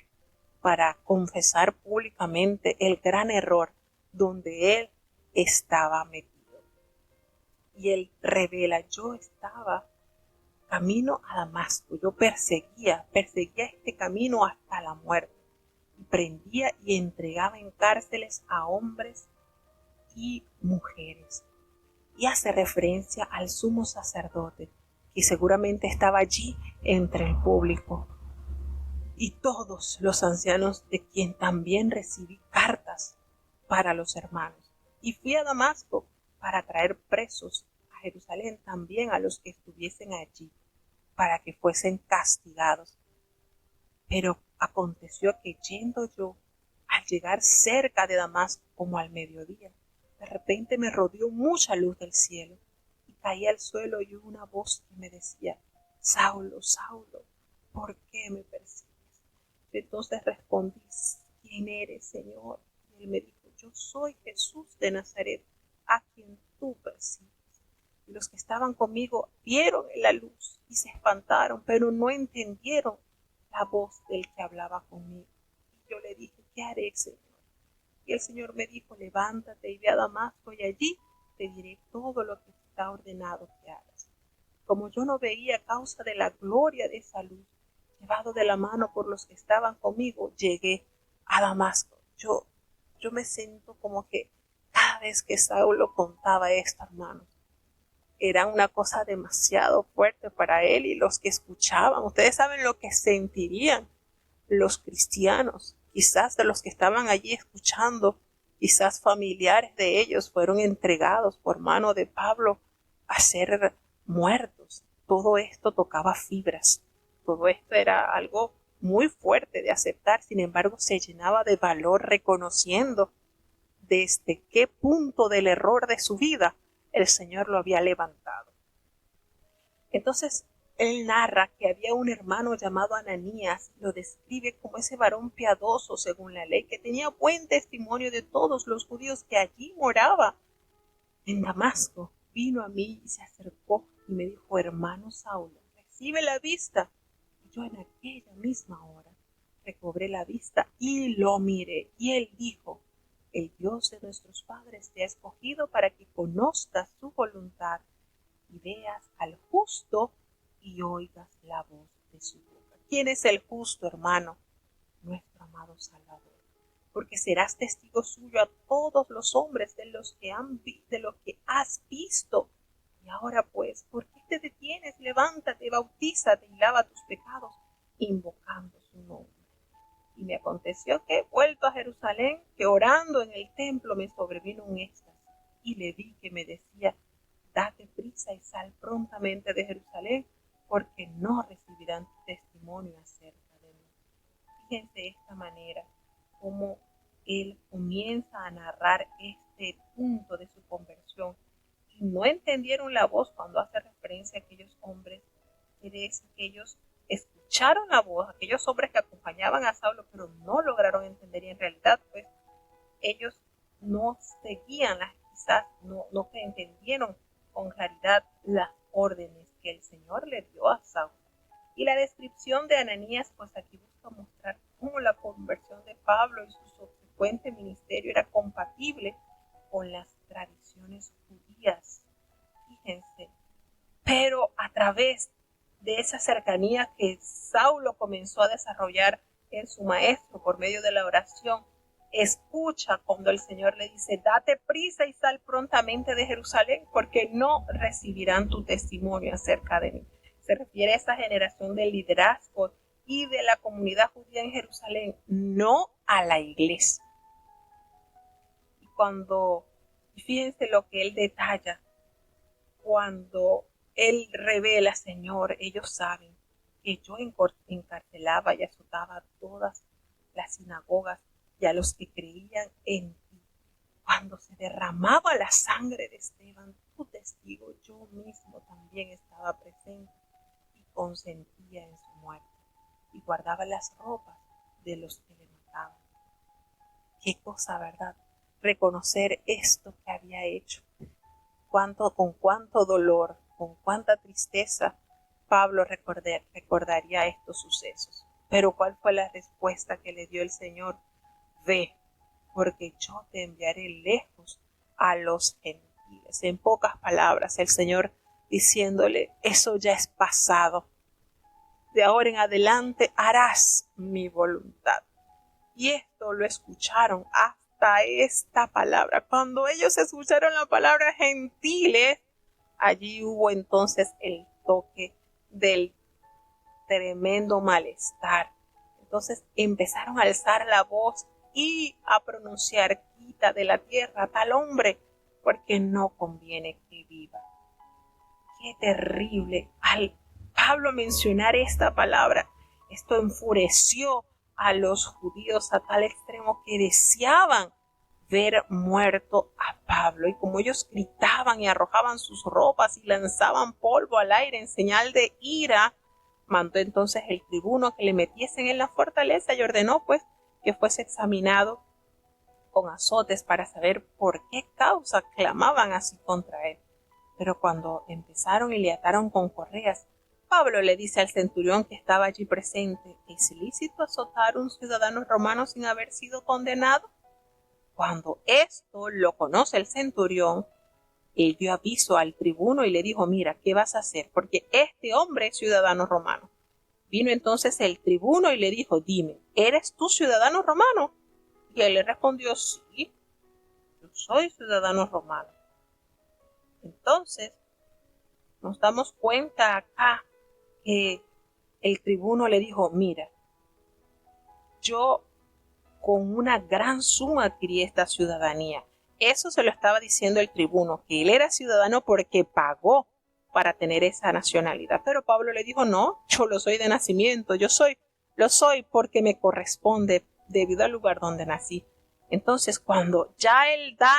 para confesar públicamente el gran error donde él estaba metido. Y él revela: yo estaba camino a Damasco, yo perseguía este camino hasta la muerte, y prendía y entregaba en cárceles a hombres y mujeres. Y hace referencia al sumo sacerdote, que seguramente estaba allí entre el público, y todos los ancianos, de quien también recibí cartas para los hermanos. Y fui a Damasco para traer presos a Jerusalén también a los que estuviesen allí, para que fuesen castigados. Pero aconteció que yendo yo, al llegar cerca de Damasco como al mediodía, de repente me rodeó mucha luz del cielo, y caí al suelo y hubo una voz que me decía: Saulo, Saulo, ¿por qué me persigues? Entonces respondí: ¿quién eres, Señor? Y él me dijo: yo soy Jesús de Nazaret, a quien tú persigues. Y los que estaban conmigo vieron la luz y se espantaron, pero no entendieron la voz del que hablaba conmigo. Y yo le dije: ¿qué haré, Señor? Y el Señor me dijo: levántate y ve a Damasco, y allí te diré todo lo que está ordenado que hagas. Como yo no veía, a causa de la gloria de esa luz, llevado de la mano por los que estaban conmigo, llegué a Damasco. Yo me siento como que cada vez que Saulo contaba esto, hermanos, era una cosa demasiado fuerte para él y los que escuchaban. Ustedes saben lo que sentirían los cristianos, quizás de los que estaban allí escuchando, quizás familiares de ellos fueron entregados por mano de Pablo a ser muertos. Todo esto tocaba fibras, todo esto era algo muy fuerte de aceptar. Sin embargo, se llenaba de valor reconociendo desde qué punto del error de su vida el Señor lo había levantado. Entonces, él narra que había un hermano llamado Ananías, lo describe como ese varón piadoso según la ley, que tenía buen testimonio de todos los judíos, que allí moraba en Damasco. vino a mí y se acercó y me dijo: hermano Saulo, recibe la vista. Y yo en aquella misma hora recobré la vista y lo miré. Y él dijo: el Dios de nuestros padres te ha escogido para que conozcas su voluntad y veas al justo y oigas la voz de su boca. ¿Quién es el justo, hermano? Nuestro amado Salvador. Porque serás testigo suyo a todos los hombres de lo que has visto. Y ahora pues, ¿por qué te detienes? Levántate, bautízate y lava tus pecados, invocando su nombre. Y me aconteció que, vuelto a Jerusalén, que orando en el templo me sobrevino un éxtasis, y le vi que me decía: date prisa y sal prontamente de Jerusalén, porque no recibirán tu testimonio acerca de mí. Fíjense de esta manera cómo él comienza a narrar este punto de su conversión. Y no entendieron la voz cuando hace referencia a aquellos hombres, quiere decir que ellos escucharon la voz, aquellos hombres que acompañaban a Saulo, pero no lograron entender, y en realidad pues ellos no seguían quizás no entendieron con claridad las órdenes que el Señor le dio a Saulo. Y la descripción de Ananías pues aquí busca mostrar cómo la conversión de Pablo y su subsecuente ministerio era compatible con las tradiciones judías. Fíjense, pero a través de esa cercanía que Saulo comenzó a desarrollar en su maestro por medio de la oración, escucha cuando el Señor le dice: date prisa y sal prontamente de Jerusalén, porque no recibirán tu testimonio acerca de mí. Se refiere a esa generación del liderazgo y de la comunidad judía en Jerusalén, no a la iglesia. Y fíjense lo que él detalla, cuando él revela: Señor, ellos saben que yo encarcelaba y azotaba a todas las sinagogas y a los que creían en ti. Cuando se derramaba la sangre de Esteban, tu testigo, yo mismo también estaba presente y consentía en su muerte y guardaba las ropas de los que le mataban. Qué cosa, ¿verdad? Reconocer esto que había hecho. Con cuánto dolor, con cuánta tristeza Pablo recordaría estos sucesos. Pero ¿cuál fue la respuesta que le dio el Señor? Ve, porque yo te enviaré lejos a los gentiles. En pocas palabras, el Señor diciéndole: eso ya es pasado. De ahora en adelante harás mi voluntad. Y esto lo escucharon hasta esta palabra. Cuando ellos escucharon la palabra gentiles, allí hubo entonces el toque del tremendo malestar. Entonces empezaron a alzar la voz y a pronunciar: quita de la tierra a tal hombre, porque no conviene que viva. Qué terrible. Al Pablo mencionar esta palabra, esto enfureció a los judíos a tal extremo que deseaban ver muerto a Pablo. Y como ellos gritaban y arrojaban sus ropas y lanzaban polvo al aire en señal de ira, mandó entonces el tribuno que le metiesen en la fortaleza y ordenó pues que fuese examinado con azotes para saber por qué causa clamaban así contra él. Pero cuando empezaron y le ataron con correas, Pablo le dice al centurión que estaba allí presente: ¿es lícito azotar a un ciudadano romano sin haber sido condenado? Cuando esto lo conoce el centurión, él dio aviso al tribuno y le dijo: mira, ¿qué vas a hacer? Porque este hombre es ciudadano romano. Vino entonces el tribuno y le dijo: dime, ¿eres tú ciudadano romano? Y él le respondió: sí, yo soy ciudadano romano. Entonces, nos damos cuenta acá que el tribuno le dijo: mira, yo con una gran suma adquirí esta ciudadanía. Eso se lo estaba diciendo el tribuno, que él era ciudadano porque pagó para tener esa nacionalidad. Pero Pablo le dijo: no, yo lo soy de nacimiento, lo soy porque me corresponde debido al lugar donde nací. Entonces, cuando ya él da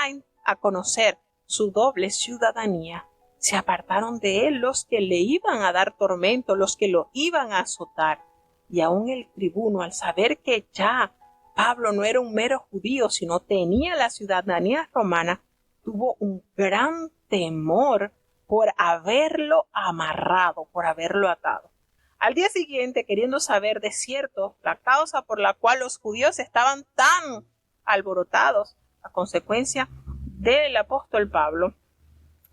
a conocer su doble ciudadanía, se apartaron de él los que le iban a dar tormento, los que lo iban a azotar. Y aún el tribuno, al saber que ya Pablo no era un mero judío, sino tenía la ciudadanía romana, tuvo un gran temor por haberlo amarrado, por haberlo atado. Al día siguiente, queriendo saber de cierto la causa por la cual los judíos estaban tan alborotados a consecuencia del apóstol Pablo,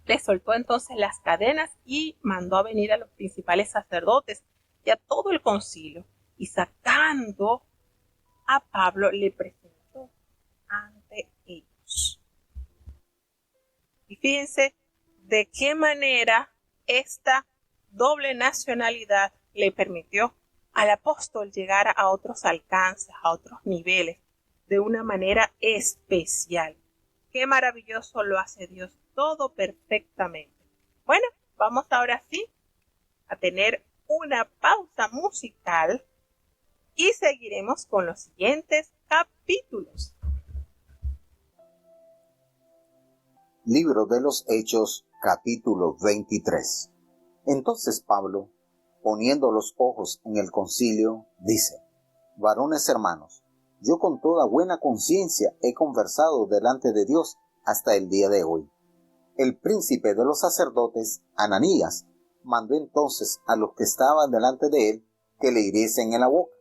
le soltó entonces las cadenas y mandó a venir a los principales sacerdotes y a todo el concilio, y sacando a Pablo le presentó ante ellos. Y fíjense de qué manera esta doble nacionalidad le permitió al apóstol llegar a otros alcances, a otros niveles, de una manera especial. Qué maravilloso lo hace Dios, todo perfectamente. Bueno, vamos ahora sí a tener una pausa musical y seguiremos con los siguientes capítulos. Libro de los Hechos, capítulo 23. Entonces Pablo, poniendo los ojos en el concilio, dice: Varones hermanos, yo con toda buena conciencia he conversado delante de Dios hasta el día de hoy. El príncipe de los sacerdotes, Ananías, mandó entonces a los que estaban delante de él que le hiriesen en la boca.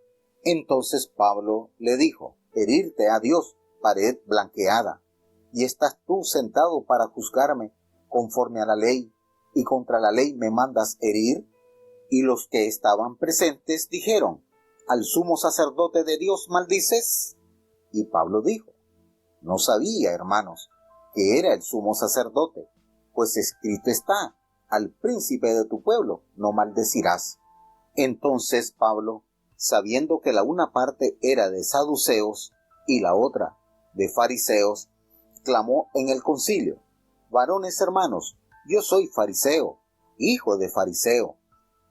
Entonces Pablo le dijo: Herirte a Dios, pared blanqueada, y estás tú sentado para juzgarme conforme a la ley, y contra la ley me mandas herir. Y los que estaban presentes dijeron: ¿Al sumo sacerdote de Dios maldices? Y Pablo dijo: No sabía, hermanos, que era el sumo sacerdote, pues escrito está: al príncipe de tu pueblo no maldecirás. Entonces Pablo, sabiendo que la una parte era de saduceos y la otra de fariseos, clamó en el concilio: Varones hermanos, yo soy fariseo, hijo de fariseo.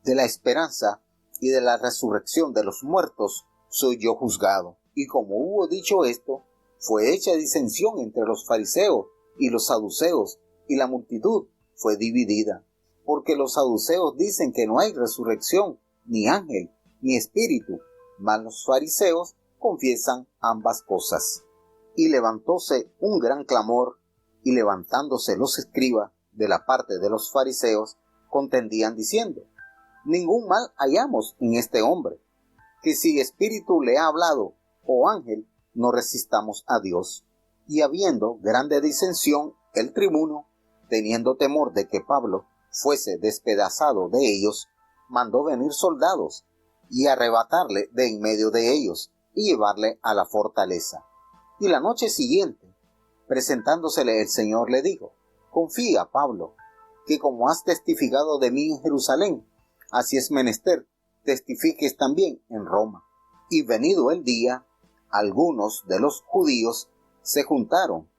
De la esperanza y de la resurrección de los muertos soy yo juzgado. Y como hubo dicho esto, fue hecha disensión entre los fariseos y los saduceos, y la multitud fue dividida. Porque los saduceos dicen que no hay resurrección, ni ángel, ni espíritu, mas los fariseos confiesan ambas cosas. Y levantóse un gran clamor, y levantándose los escribas de la parte de los fariseos, contendían diciendo: Ningún mal hallamos en este hombre, que si espíritu le ha hablado, o ángel, no resistamos a Dios. Y habiendo grande disensión, el tribuno, teniendo temor de que Pablo fuese despedazado de ellos, mandó venir soldados, y arrebatarle de en medio de ellos, y llevarle a la fortaleza. Y la noche siguiente, presentándosele el Señor, le dijo: Confía, Pablo, que como has testificado de mí en Jerusalén, así es menester testifiques también en Roma. Y venido el día, algunos de los judíos se juntaron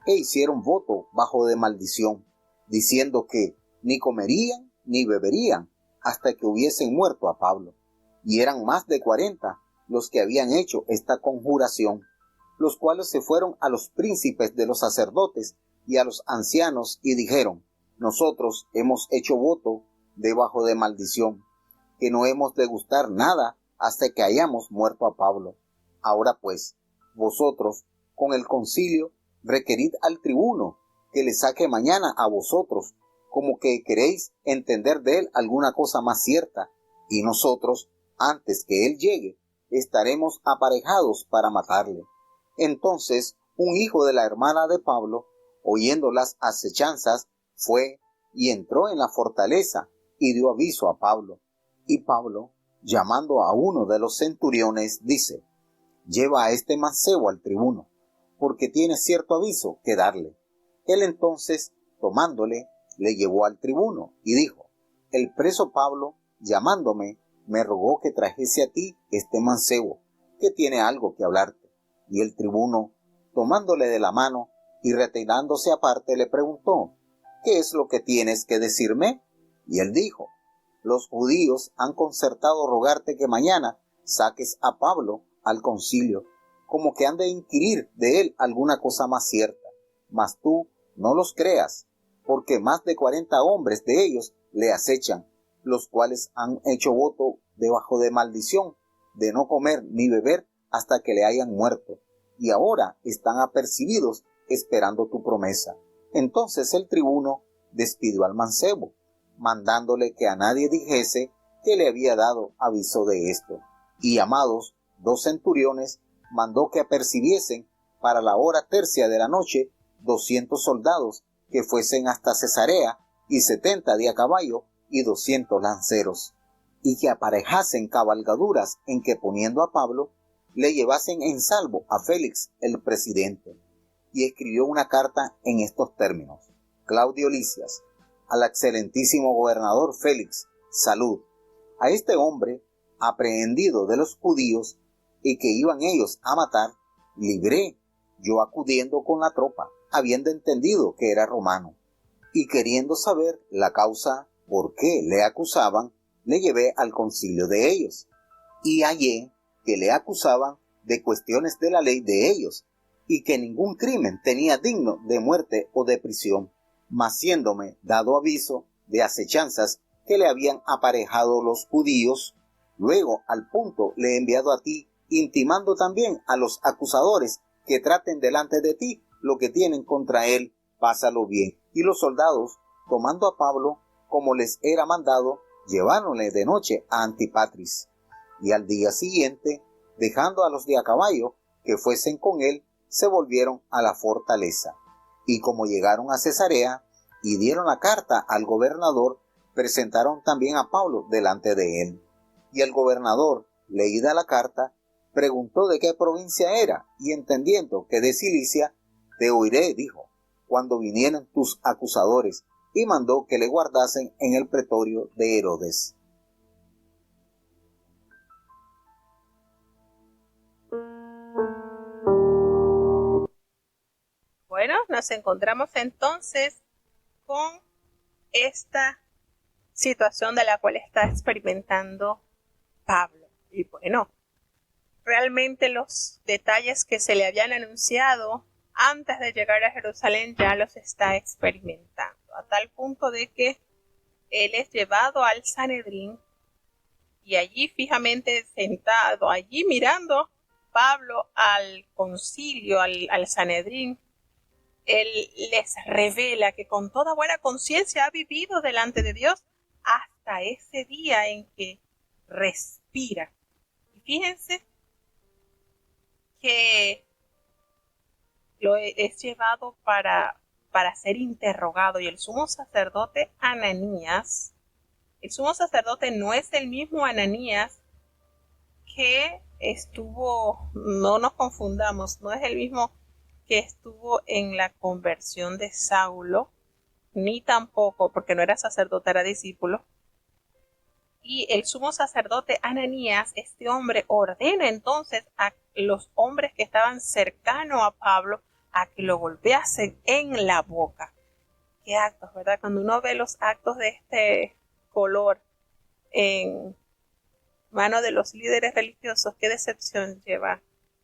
e hicieron voto bajo de maldición, diciendo que ni comerían ni beberían hasta que hubiesen muerto a Pablo. Y eran más de 40 los que habían hecho esta conjuración, los cuales se fueron a los príncipes de los sacerdotes y a los ancianos y dijeron: Nosotros hemos hecho voto debajo de maldición, que no hemos de gustar nada hasta que hayamos muerto a Pablo. Ahora pues, vosotros, con el concilio, requerid al tribuno que le saque mañana a vosotros, como que queréis entender de él alguna cosa más cierta, y nosotros, antes que él llegue, estaremos aparejados para matarle. Entonces, un hijo de la hermana de Pablo, oyendo las acechanzas, fue y entró en la fortaleza y dio aviso a Pablo. Y Pablo, llamando a uno de los centuriones, dice: Lleva a este mancebo al tribuno, porque tiene cierto aviso que darle. Él entonces, tomándole, le llevó al tribuno y dijo: El preso Pablo, llamándome, me rogó que trajese a ti este mancebo, que tiene algo que hablarte. Y el tribuno, tomándole de la mano y retirándose aparte, le preguntó: ¿Qué es lo que tienes que decirme? Y él dijo: Los judíos han concertado rogarte que mañana saques a Pablo al concilio, como que han de inquirir de él alguna cosa más cierta. Mas tú no los creas, porque más de 40 hombres de ellos le acechan, los cuales han hecho voto debajo de maldición, de no comer ni beber hasta que le hayan muerto, y ahora están apercibidos esperando tu promesa. Entonces el tribuno despidió al mancebo, mandándole que a nadie dijese que le había dado aviso de esto. Y llamados 2 centuriones, mandó que apercibiesen para la hora tercia de la noche 200 soldados que fuesen hasta Cesarea, y 70 de a caballo y 200 lanceros, y que aparejasen cabalgaduras en que, poniendo a Pablo, le llevasen en salvo a Félix el presidente. Y escribió una carta en estos términos: Claudio Lisias, al excelentísimo gobernador Félix, salud. A este hombre, aprehendido de los judíos y que iban ellos a matar, libré, yo acudiendo con la tropa, habiendo entendido que era romano, y queriendo saber la causa por qué le acusaban, le llevé al concilio de ellos, y hallé que le acusaban de cuestiones de la ley de ellos, y que ningún crimen tenía digno de muerte o de prisión, mas siéndome dado aviso de acechanzas que le habían aparejado los judíos, luego al punto le he enviado a ti, intimando también a los acusadores que traten delante de ti lo que tienen contra él, pásalo bien. Y los soldados, tomando a Pablo, como les era mandado, lleváronle de noche a Antipatris. Y al día siguiente, dejando a los de a caballo que fuesen con él, se volvieron a la fortaleza. Y como llegaron a Cesarea y dieron la carta al gobernador, presentaron también a Pablo delante de él. Y el gobernador, leída la carta, preguntó de qué provincia era, y entendiendo que de Cilicia, te oiré, dijo, cuando vinieran tus acusadores, y mandó que le guardasen en el pretorio de Herodes. Bueno, nos encontramos entonces con esta situación de la cual está experimentando Pablo. Y bueno, realmente los detalles que se le habían anunciado antes de llegar a Jerusalén ya los está experimentando, a tal punto de que él es llevado al Sanedrín y allí fijamente sentado, allí mirando Pablo al concilio, al Sanedrín, él les revela que con toda buena conciencia ha vivido delante de Dios hasta ese día en que respira. Y fíjense que lo es llevado para ser interrogado, y el sumo sacerdote Ananías, el sumo sacerdote no es el mismo Ananías que estuvo, no nos confundamos, no es el mismo que estuvo en la conversión de Saulo, ni tampoco, porque no era sacerdote, era discípulo. Y el sumo sacerdote Ananías, este hombre, ordena entonces a los hombres que estaban cercanos a Pablo a que lo golpeasen en la boca. Qué actos, ¿verdad? Cuando uno ve los actos de este color en manos de los líderes religiosos, qué decepción lleva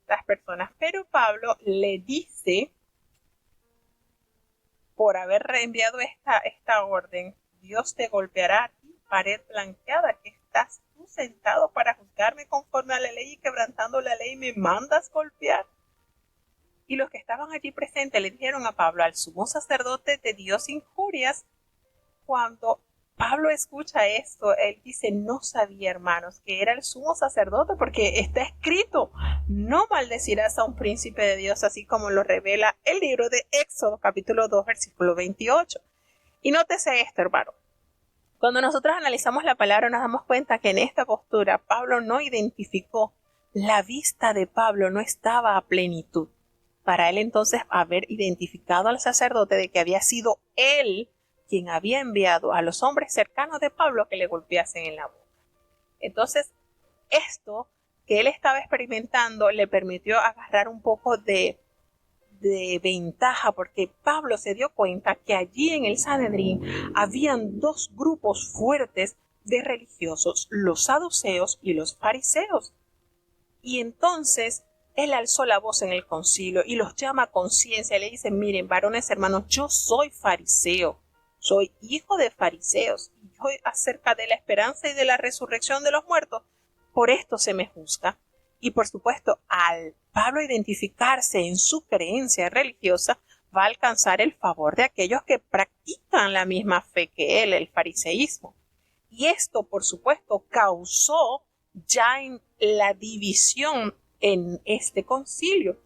las personas. Pero Pablo le dice, por haber reenviado esta orden, Dios te golpeará a ti, pared blanqueada, que estás tú sentado para juzgarme conforme a la ley y quebrantando la ley me mandas golpear. Y los que estaban allí presentes le dijeron a Pablo, al sumo sacerdote de Dios injurias. Cuando Pablo escucha esto, él dice, no sabía, hermanos, que era el sumo sacerdote, porque está escrito, no maldecirás a un príncipe de Dios, así como lo revela el libro de Éxodo, capítulo 2, versículo 28. Y nótese esto, hermano. Cuando nosotros analizamos la palabra, nos damos cuenta que en esta postura Pablo no identificó, la vista de Pablo no estaba a plenitud. Para él entonces haber identificado al sacerdote de que había sido él quien había enviado a los hombres cercanos de Pablo que le golpeasen en la boca. Entonces, esto que él estaba experimentando le permitió agarrar un poco de ventaja, porque Pablo se dio cuenta que allí en el Sanedrín habían 2 grupos fuertes de religiosos, los saduceos y los fariseos. Y entonces él alzó la voz en el concilio y los llama a conciencia. Le dice, miren, varones hermanos, yo soy fariseo, soy hijo de fariseos, y yo acerca de la esperanza y de la resurrección de los muertos, por esto se me juzga. Y por supuesto, al Pablo identificarse en su creencia religiosa, va a alcanzar el favor de aquellos que practican la misma fe que él, el fariseísmo. Y esto, por supuesto, causó ya en la división en este concilio,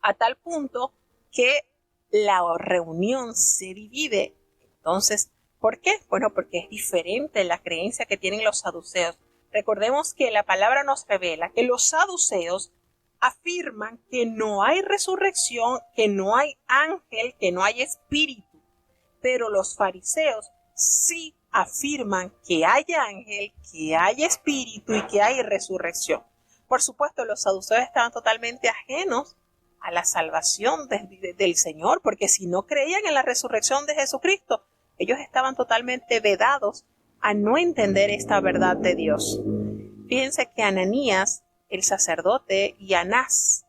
a tal punto que la reunión se divide. Entonces, ¿por qué? Bueno, porque es diferente la creencia que tienen los saduceos. Recordemos que la palabra nos revela que los saduceos afirman que no hay resurrección, que no hay ángel, que no hay espíritu, pero los fariseos sí afirman que hay ángel, que hay espíritu y que hay resurrección. Por supuesto, los saduceos estaban totalmente ajenos a la salvación del Señor, porque si no creían en la resurrección de Jesucristo, ellos estaban totalmente vedados a no entender esta verdad de Dios. Fíjense que Ananías, el sacerdote, y Anás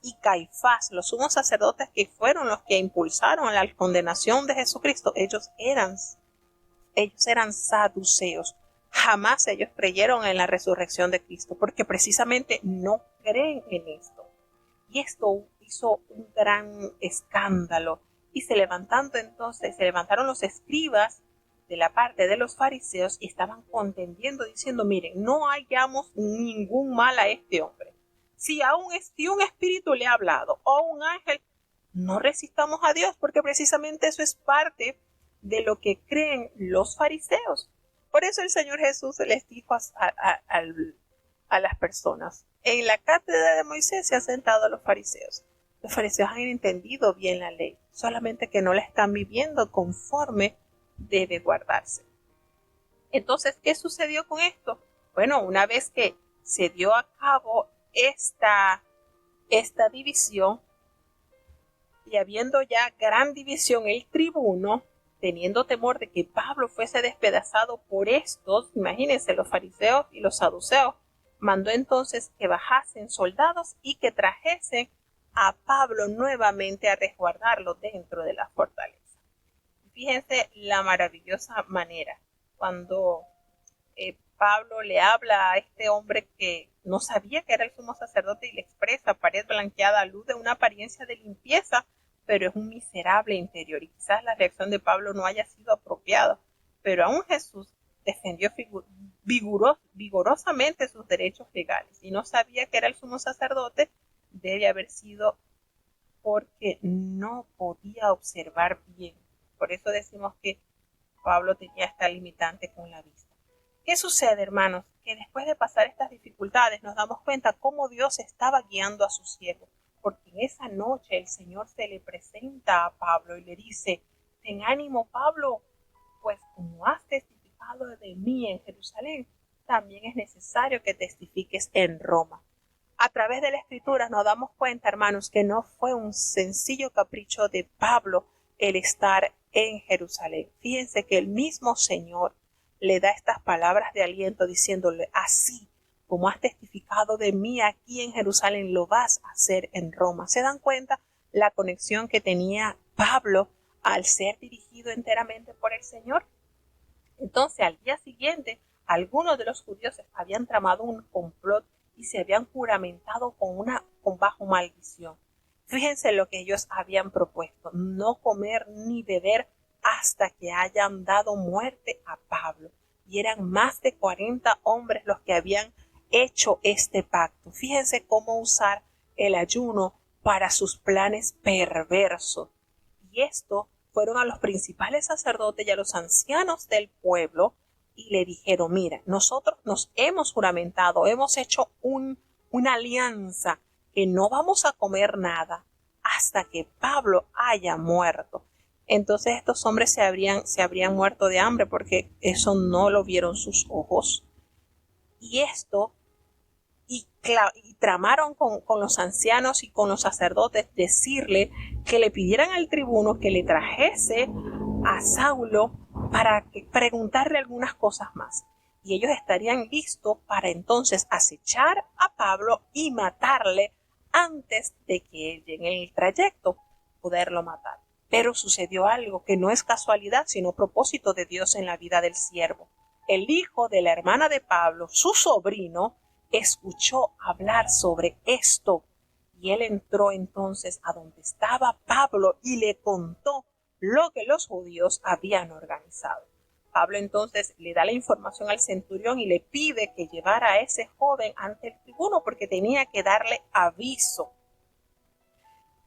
y Caifás, los sumos sacerdotes que fueron los que impulsaron la condenación de Jesucristo, ellos eran saduceos. Jamás ellos creyeron en la resurrección de Cristo, porque precisamente no creen en esto. Y esto hizo un gran escándalo. Y se levantaron los escribas de la parte de los fariseos y estaban contendiendo diciendo, miren, no hallamos ningún mal a este hombre. Si un espíritu le ha hablado o un ángel, no resistamos a Dios, porque precisamente eso es parte de lo que creen los fariseos. Por eso el Señor Jesús les dijo a las personas, en la cátedra de Moisés se han sentado a los fariseos. Los fariseos han entendido bien la ley, solamente que no la están viviendo conforme debe guardarse. Entonces, ¿qué sucedió con esto? Bueno, una vez que se dio a cabo esta división, y habiendo ya gran división, el tribuno, teniendo temor de que Pablo fuese despedazado por estos, imagínense, los fariseos y los saduceos, mandó entonces que bajasen soldados y que trajesen a Pablo nuevamente a resguardarlo dentro de la fortaleza. Fíjense la maravillosa manera cuando Pablo le habla a este hombre que no sabía que era el sumo sacerdote y le expresa pared blanqueada a luz de una apariencia de limpieza, pero es un miserable interior. Y quizás la reacción de Pablo no haya sido apropiada, pero aún Jesús defendió vigorosamente sus derechos legales y no sabía que era el sumo sacerdote. Debe haber sido porque no podía observar bien. Por eso decimos que Pablo tenía esta limitante con la vista. ¿Qué sucede, hermanos? Que después de pasar estas dificultades nos damos cuenta cómo Dios estaba guiando a su siervo. Porque en esa noche el Señor se le presenta a Pablo y le dice, ten ánimo, Pablo, pues como has testificado de mí en Jerusalén, también es necesario que testifiques en Roma. A través de la Escritura nos damos cuenta, hermanos, que no fue un sencillo capricho de Pablo el estar en Jerusalén. Fíjense que el mismo Señor le da estas palabras de aliento diciéndole, así como has testificado de mí aquí en Jerusalén, lo vas a hacer en Roma. ¿Se dan cuenta la conexión que tenía Pablo al ser dirigido enteramente por el Señor? Entonces, al día siguiente, algunos de los judíos habían tramado un complot y se habían juramentado con bajo maldición. Fíjense lo que ellos habían propuesto, no comer ni beber hasta que hayan dado muerte a Pablo. Y eran más de 40 hombres los que habían hecho este pacto. Fíjense cómo usar el ayuno para sus planes perversos. Y esto fueron a los principales sacerdotes y a los ancianos del pueblo y le dijeron, mira, nosotros nos hemos juramentado, hemos hecho una alianza que no vamos a comer nada hasta que Pablo haya muerto. Entonces estos hombres se habrían muerto de hambre porque eso no lo vieron sus ojos. Y tramaron con los ancianos y con los sacerdotes decirle que le pidieran al tribuno que le trajese a Saulo para preguntarle algunas cosas más. Y ellos estarían listos para entonces acechar a Pablo y matarle antes de que él llegue en el trayecto, poderlo matar. Pero sucedió algo que no es casualidad, sino propósito de Dios en la vida del siervo. El hijo de la hermana de Pablo, su sobrino, escuchó hablar sobre esto Y él entró entonces a donde estaba Pablo y le contó lo que los judíos habían organizado. Pablo entonces le da la información al centurión y le pide que llevara a ese joven ante el tribuno porque tenía que darle aviso.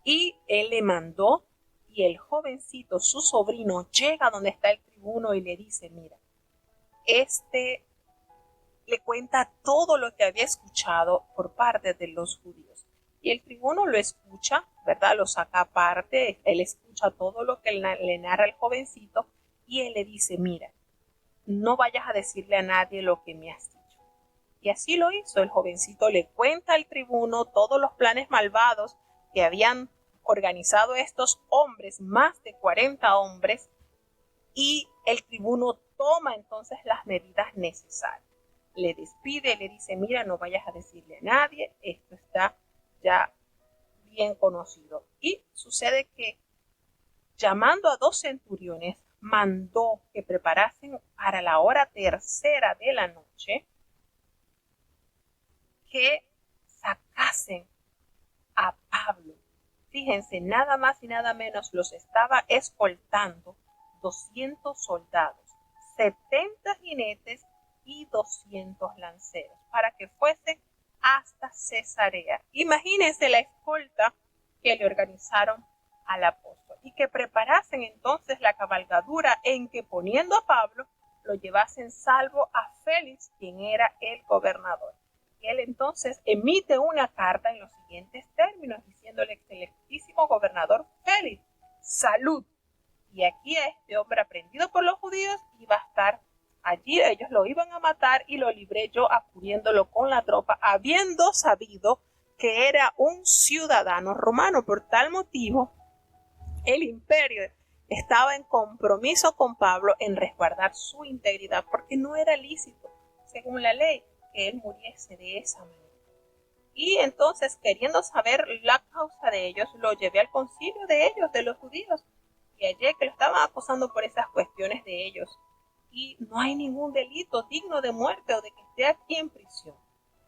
Y él le mandó y el jovencito, su sobrino, llega donde está el tribuno y le dice, mira, le cuenta todo lo que había escuchado por parte de los judíos. Y el tribuno lo escucha, ¿verdad? Lo saca aparte, él escucha todo lo que le narra el jovencito y él le dice, mira, no vayas a decirle a nadie lo que me has dicho. Y así lo hizo. El jovencito le cuenta al tribuno todos los planes malvados que habían organizado estos hombres, más de 40 hombres, y el tribuno toma entonces las medidas necesarias. Le despide, le dice, mira, no vayas a decirle a nadie, esto está ya bien conocido. Y sucede que, llamando a 2 centuriones, mandó que preparasen para la hora tercera de la noche, que sacasen a Pablo. Fíjense, nada más y nada menos los estaba escoltando 200 soldados, 70 jinetes y 200 lanceros, para que fuesen hasta Cesarea. Imagínense la escolta que le organizaron al apóstol y que preparasen entonces la cabalgadura en que, poniendo a Pablo, lo llevasen salvo a Félix, quien era el gobernador. Y él entonces emite una carta en los siguientes términos, diciéndole, excelentísimo gobernador Félix, salud. Y aquí a este hombre aprendido por los judíos iba a estar allí, ellos lo iban a matar y lo libré yo acudiéndolo con la tropa, habiendo sabido que era un ciudadano romano. Por tal motivo, el imperio estaba en compromiso con Pablo en resguardar su integridad, porque no era lícito, según la ley, que él muriese de esa manera. Y entonces, queriendo saber la causa de ellos, lo llevé al concilio de ellos, de los judíos, y hallé que lo estaban acusando por esas cuestiones de ellos. Y no hay ningún delito digno de muerte o de que esté aquí en prisión.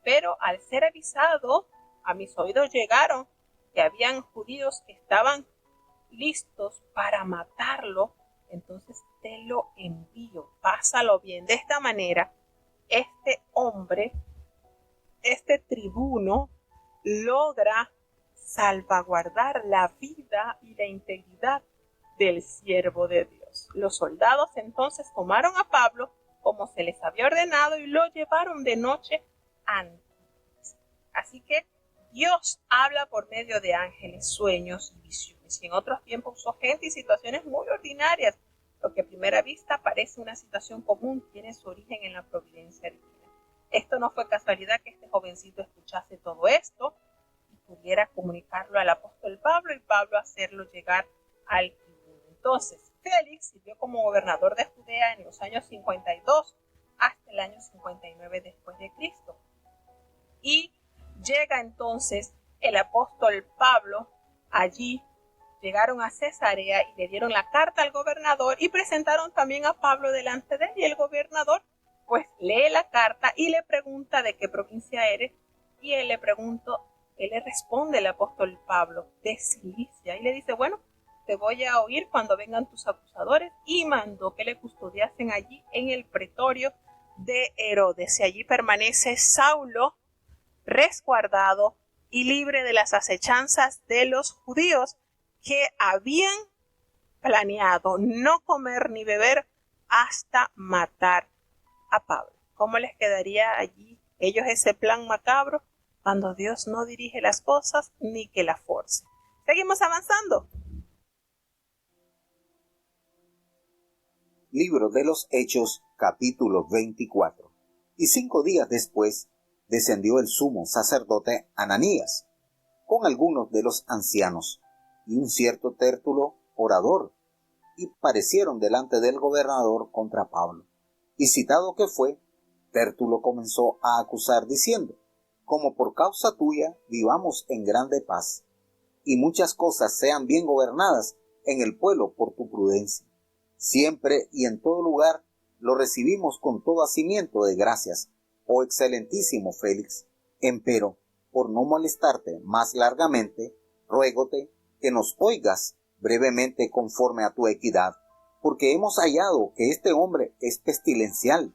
Pero al ser avisado, a mis oídos llegaron que habían judíos que estaban listos para matarlo, entonces te lo envío, pásalo bien. De esta manera, este hombre, este tribuno, logra salvaguardar la vida y la integridad del siervo de Dios. Los soldados entonces tomaron a Pablo como se les había ordenado y lo llevaron de noche a Antípolis. Así que Dios habla por medio de ángeles, sueños y visiones. Y en otros tiempos usó gente y situaciones muy ordinarias. Lo que a primera vista parece una situación común tiene su origen en la providencia divina. Esto no fue casualidad que este jovencito escuchase todo esto y pudiera comunicarlo al apóstol Pablo y Pablo hacerlo llegar al tribuno. Entonces, Félix sirvió como gobernador de Judea en los años 52 hasta el año 59 después de Cristo. Y llega entonces el apóstol Pablo allí. Llegaron a Cesarea y le dieron la carta al gobernador y presentaron también a Pablo delante de él. Y el gobernador pues lee la carta y le pregunta de qué provincia eres. Y él le responde el apóstol Pablo, de Cilicia. Y le dice, bueno, te voy a oír cuando vengan tus acusadores. Y mandó que le custodiasen allí en el pretorio de Herodes. Y allí permanece Saulo resguardado y libre de las acechanzas de los judíos, que habían planeado no comer ni beber hasta matar a Pablo. ¿Cómo les quedaría allí ellos ese plan macabro cuando Dios no dirige las cosas ni que las force? Seguimos avanzando. Libro de los Hechos, capítulo 24. Y 5 días después descendió el sumo sacerdote Ananías con algunos de los ancianos y un cierto Tértulo, orador, y parecieron delante del gobernador contra Pablo. Y citado que fue, Tértulo comenzó a acusar diciendo, como por causa tuya vivamos en grande paz, y muchas cosas sean bien gobernadas en el pueblo por tu prudencia. Siempre y en todo lugar lo recibimos con todo hacimiento de gracias, oh excelentísimo Félix. Empero, por no molestarte más largamente, ruégote que nos oigas brevemente conforme a tu equidad, porque hemos hallado que este hombre es pestilencial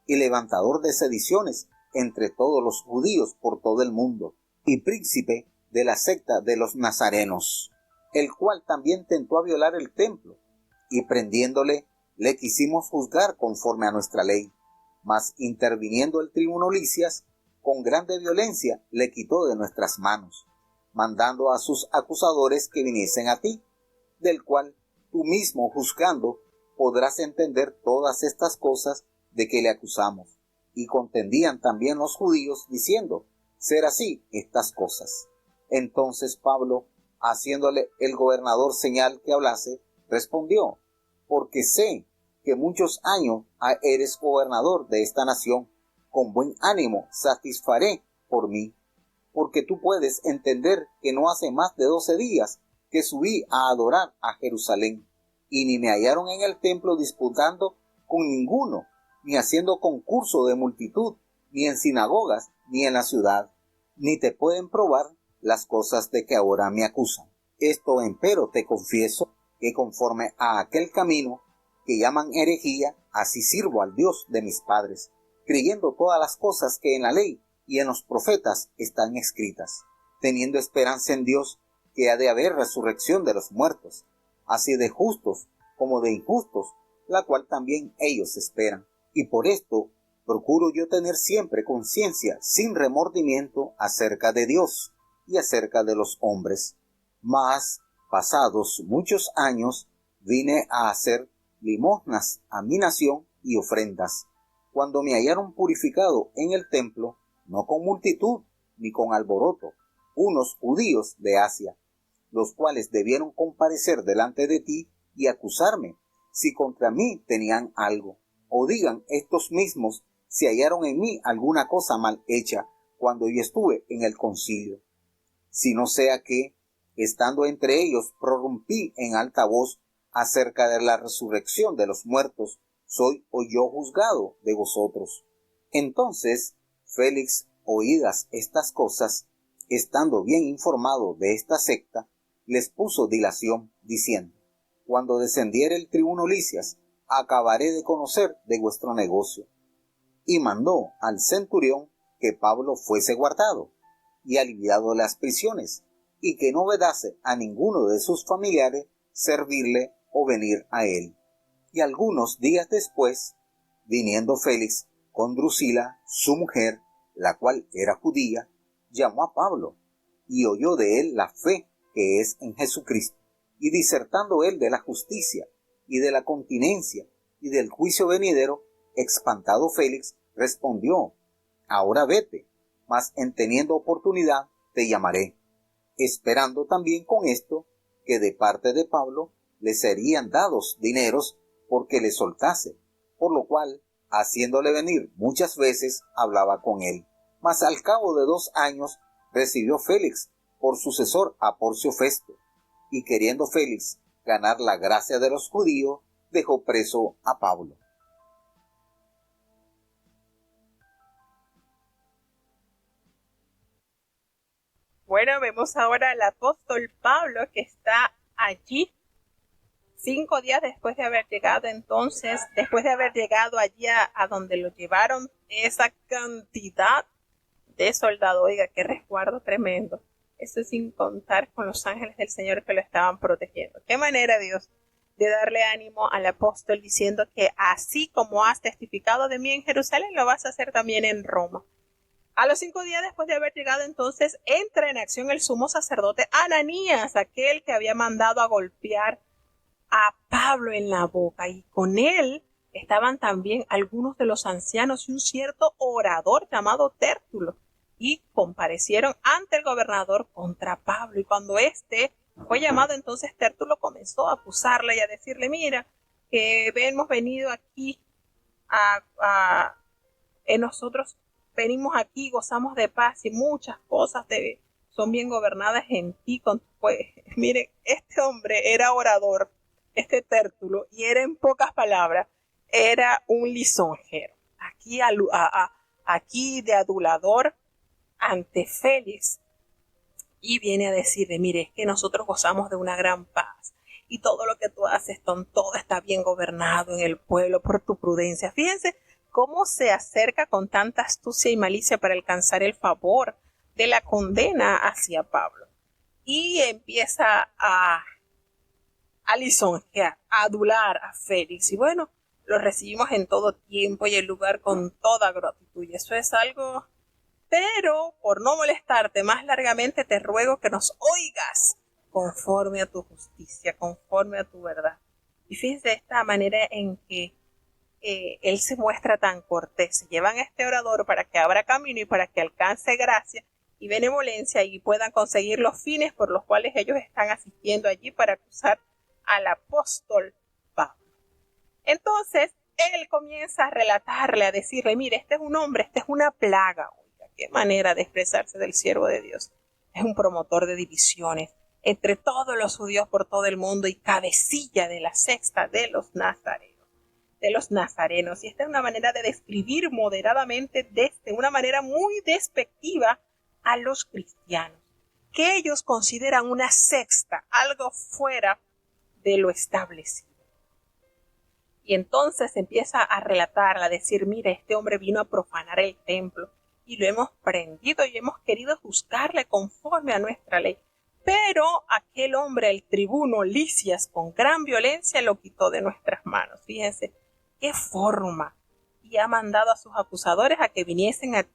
y levantador de sediciones entre todos los judíos por todo el mundo, y príncipe de la secta de los nazarenos, el cual también tentó a violar el templo, y prendiéndole le quisimos juzgar conforme a nuestra ley, mas interviniendo el tribuno Licias, con grande violencia le quitó de nuestras manos, mandando a sus acusadores que viniesen a ti, del cual tú mismo juzgando podrás entender todas estas cosas de que le acusamos. Y contendían también los judíos diciendo, ser así estas cosas. Entonces Pablo, haciéndole el gobernador señal que hablase, respondió, porque sé que muchos años eres gobernador de esta nación, con buen ánimo satisfaré por mí, porque tú puedes entender que no hace más de 12 días que subí a adorar a Jerusalén, y ni me hallaron en el templo disputando con ninguno, ni haciendo concurso de multitud, ni en sinagogas, ni en la ciudad, ni te pueden probar las cosas de que ahora me acusan. Esto empero te confieso, que conforme a aquel camino que llaman herejía, así sirvo al Dios de mis padres, creyendo todas las cosas que en la ley y en los profetas están escritas, teniendo esperanza en Dios, que ha de haber resurrección de los muertos, así de justos como de injustos, la cual también ellos esperan. Y por esto procuro yo tener siempre conciencia sin remordimiento acerca de Dios y acerca de los hombres. Mas, pasados muchos años, vine a hacer limosnas a mi nación y ofrendas, cuando me hallaron purificado en el templo, no con multitud ni con alboroto, unos judíos de Asia, los cuales debieron comparecer delante de ti y acusarme, si contra mí tenían algo, o digan estos mismos si hallaron en mí alguna cosa mal hecha cuando yo estuve en el concilio. Si no sea que, estando entre ellos, prorrumpí en alta voz acerca de la resurrección de los muertos, soy o yo juzgado de vosotros. Entonces Félix, oídas estas cosas, estando bien informado de esta secta, les puso dilación, diciendo, cuando descendiere el tribuno Licias, acabaré de conocer de vuestro negocio. Y mandó al centurión que Pablo fuese guardado y aliviado las prisiones, y que no vedase a ninguno de sus familiares servirle o venir a él. Y algunos días después, viniendo Félix con Drusila, su mujer, la cual era judía, llamó a Pablo, y oyó de él la fe que es en Jesucristo, y disertando él de la justicia, y de la continencia, y del juicio venidero, espantado Félix, respondió, ahora vete, mas en teniendo oportunidad te llamaré, esperando también con esto que de parte de Pablo le serían dados dineros porque le soltase, por lo cual, haciéndole venir muchas veces, hablaba con él. Mas al cabo de 2 años recibió Félix por sucesor a Porcio Festo, y queriendo Félix ganar la gracia de los judíos, dejó preso a Pablo. Bueno, vemos ahora al apóstol Pablo que está allí 5 días después de haber llegado entonces, después de haber llegado allí a donde lo llevaron esa cantidad de soldados. Oiga, qué resguardo tremendo. Eso sin contar con los ángeles del Señor que lo estaban protegiendo. Qué manera, Dios, de darle ánimo al apóstol diciendo que así como has testificado de mí en Jerusalén, lo vas a hacer también en Roma. A los 5 días después de haber llegado entonces, entra en acción el sumo sacerdote Ananías, aquel que había mandado a golpear a Pablo en la boca, y con él estaban también algunos de los ancianos y un cierto orador llamado Tértulo, y comparecieron ante el gobernador contra Pablo. Y cuando éste fue llamado, entonces Tértulo comenzó a acusarle y a decirle, mira, que hemos venido aquí nosotros venimos aquí, gozamos de paz y muchas cosas son bien gobernadas en ti. Pues, miren, este hombre era orador, este Tértulo, y era, en pocas palabras, era un lisonjero. Aquí de adulador ante Félix y viene a decirle, mire, es que nosotros gozamos de una gran paz y todo lo que tú haces, todo está bien gobernado en el pueblo por tu prudencia. Fíjense cómo se acerca con tanta astucia y malicia para alcanzar el favor de la condena hacia Pablo. Y empieza a lisonjear, a adular a Félix. Y bueno, lo recibimos en todo tiempo y el lugar con toda gratitud. Y eso es algo, pero por no molestarte más largamente, te ruego que nos oigas conforme a tu justicia, conforme a tu verdad. Y fíjense esta manera en que él se muestra tan cortés. Se llevan a este orador para que abra camino y para que alcance gracia y benevolencia y puedan conseguir los fines por los cuales ellos están asistiendo allí para acusar al apóstol Pablo. Entonces, él comienza a relatarle, a decirle, mire, este es un hombre, esta es una plaga. Oiga, qué manera de expresarse del siervo de Dios. Es un promotor de divisiones entre todos los judíos por todo el mundo y cabecilla de la secta de los nazarenos. Y esta es una manera de describir moderadamente, desde una manera muy despectiva, a los cristianos, que ellos consideran una secta, algo fuera de lo establecido. Y entonces empieza a relatar, a decir, mire, este hombre vino a profanar el templo y lo hemos prendido y hemos querido juzgarle conforme a nuestra ley. Pero aquel hombre, el tribuno Lisias, con gran violencia lo quitó de nuestras manos. Fíjense qué forma. Y ha mandado a sus acusadores a que viniesen a ti.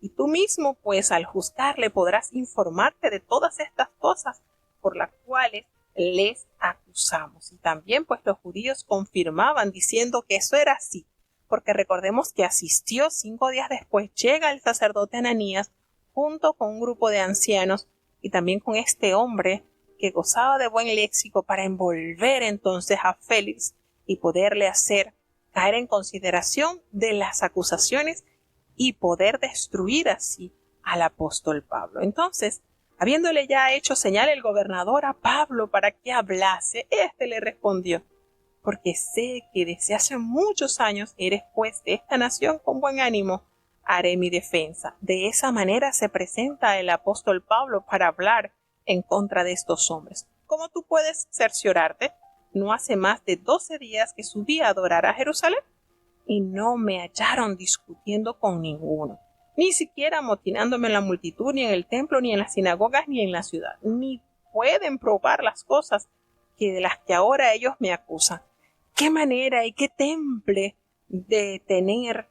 Y tú mismo, pues, al juzgarle podrás informarte de todas estas cosas por las cuales les acusamos. Y también, pues, los judíos confirmaban diciendo que eso era así. Porque recordemos que asistió 5 días después, llega el sacerdote Ananías junto con un grupo de ancianos y también con este hombre que gozaba de buen léxico para envolver entonces a Félix y poderle hacer caer en consideración de las acusaciones y poder destruir así al apóstol Pablo. Entonces, habiéndole ya hecho señal el gobernador a Pablo para que hablase, éste le respondió, porque sé que desde hace muchos años eres juez de esta nación, con buen ánimo haré mi defensa. De esa manera se presenta el apóstol Pablo para hablar en contra de estos hombres. ¿Cómo tú puedes cerciorarte? No hace más de 12 días que subí a adorar a Jerusalén y no me hallaron discutiendo con ninguno, ni siquiera amotinándome en la multitud, ni en el templo, ni en las sinagogas, ni en la ciudad. Ni pueden probar las cosas de las que ahora ellos me acusan. ¿Qué manera y qué temple de tener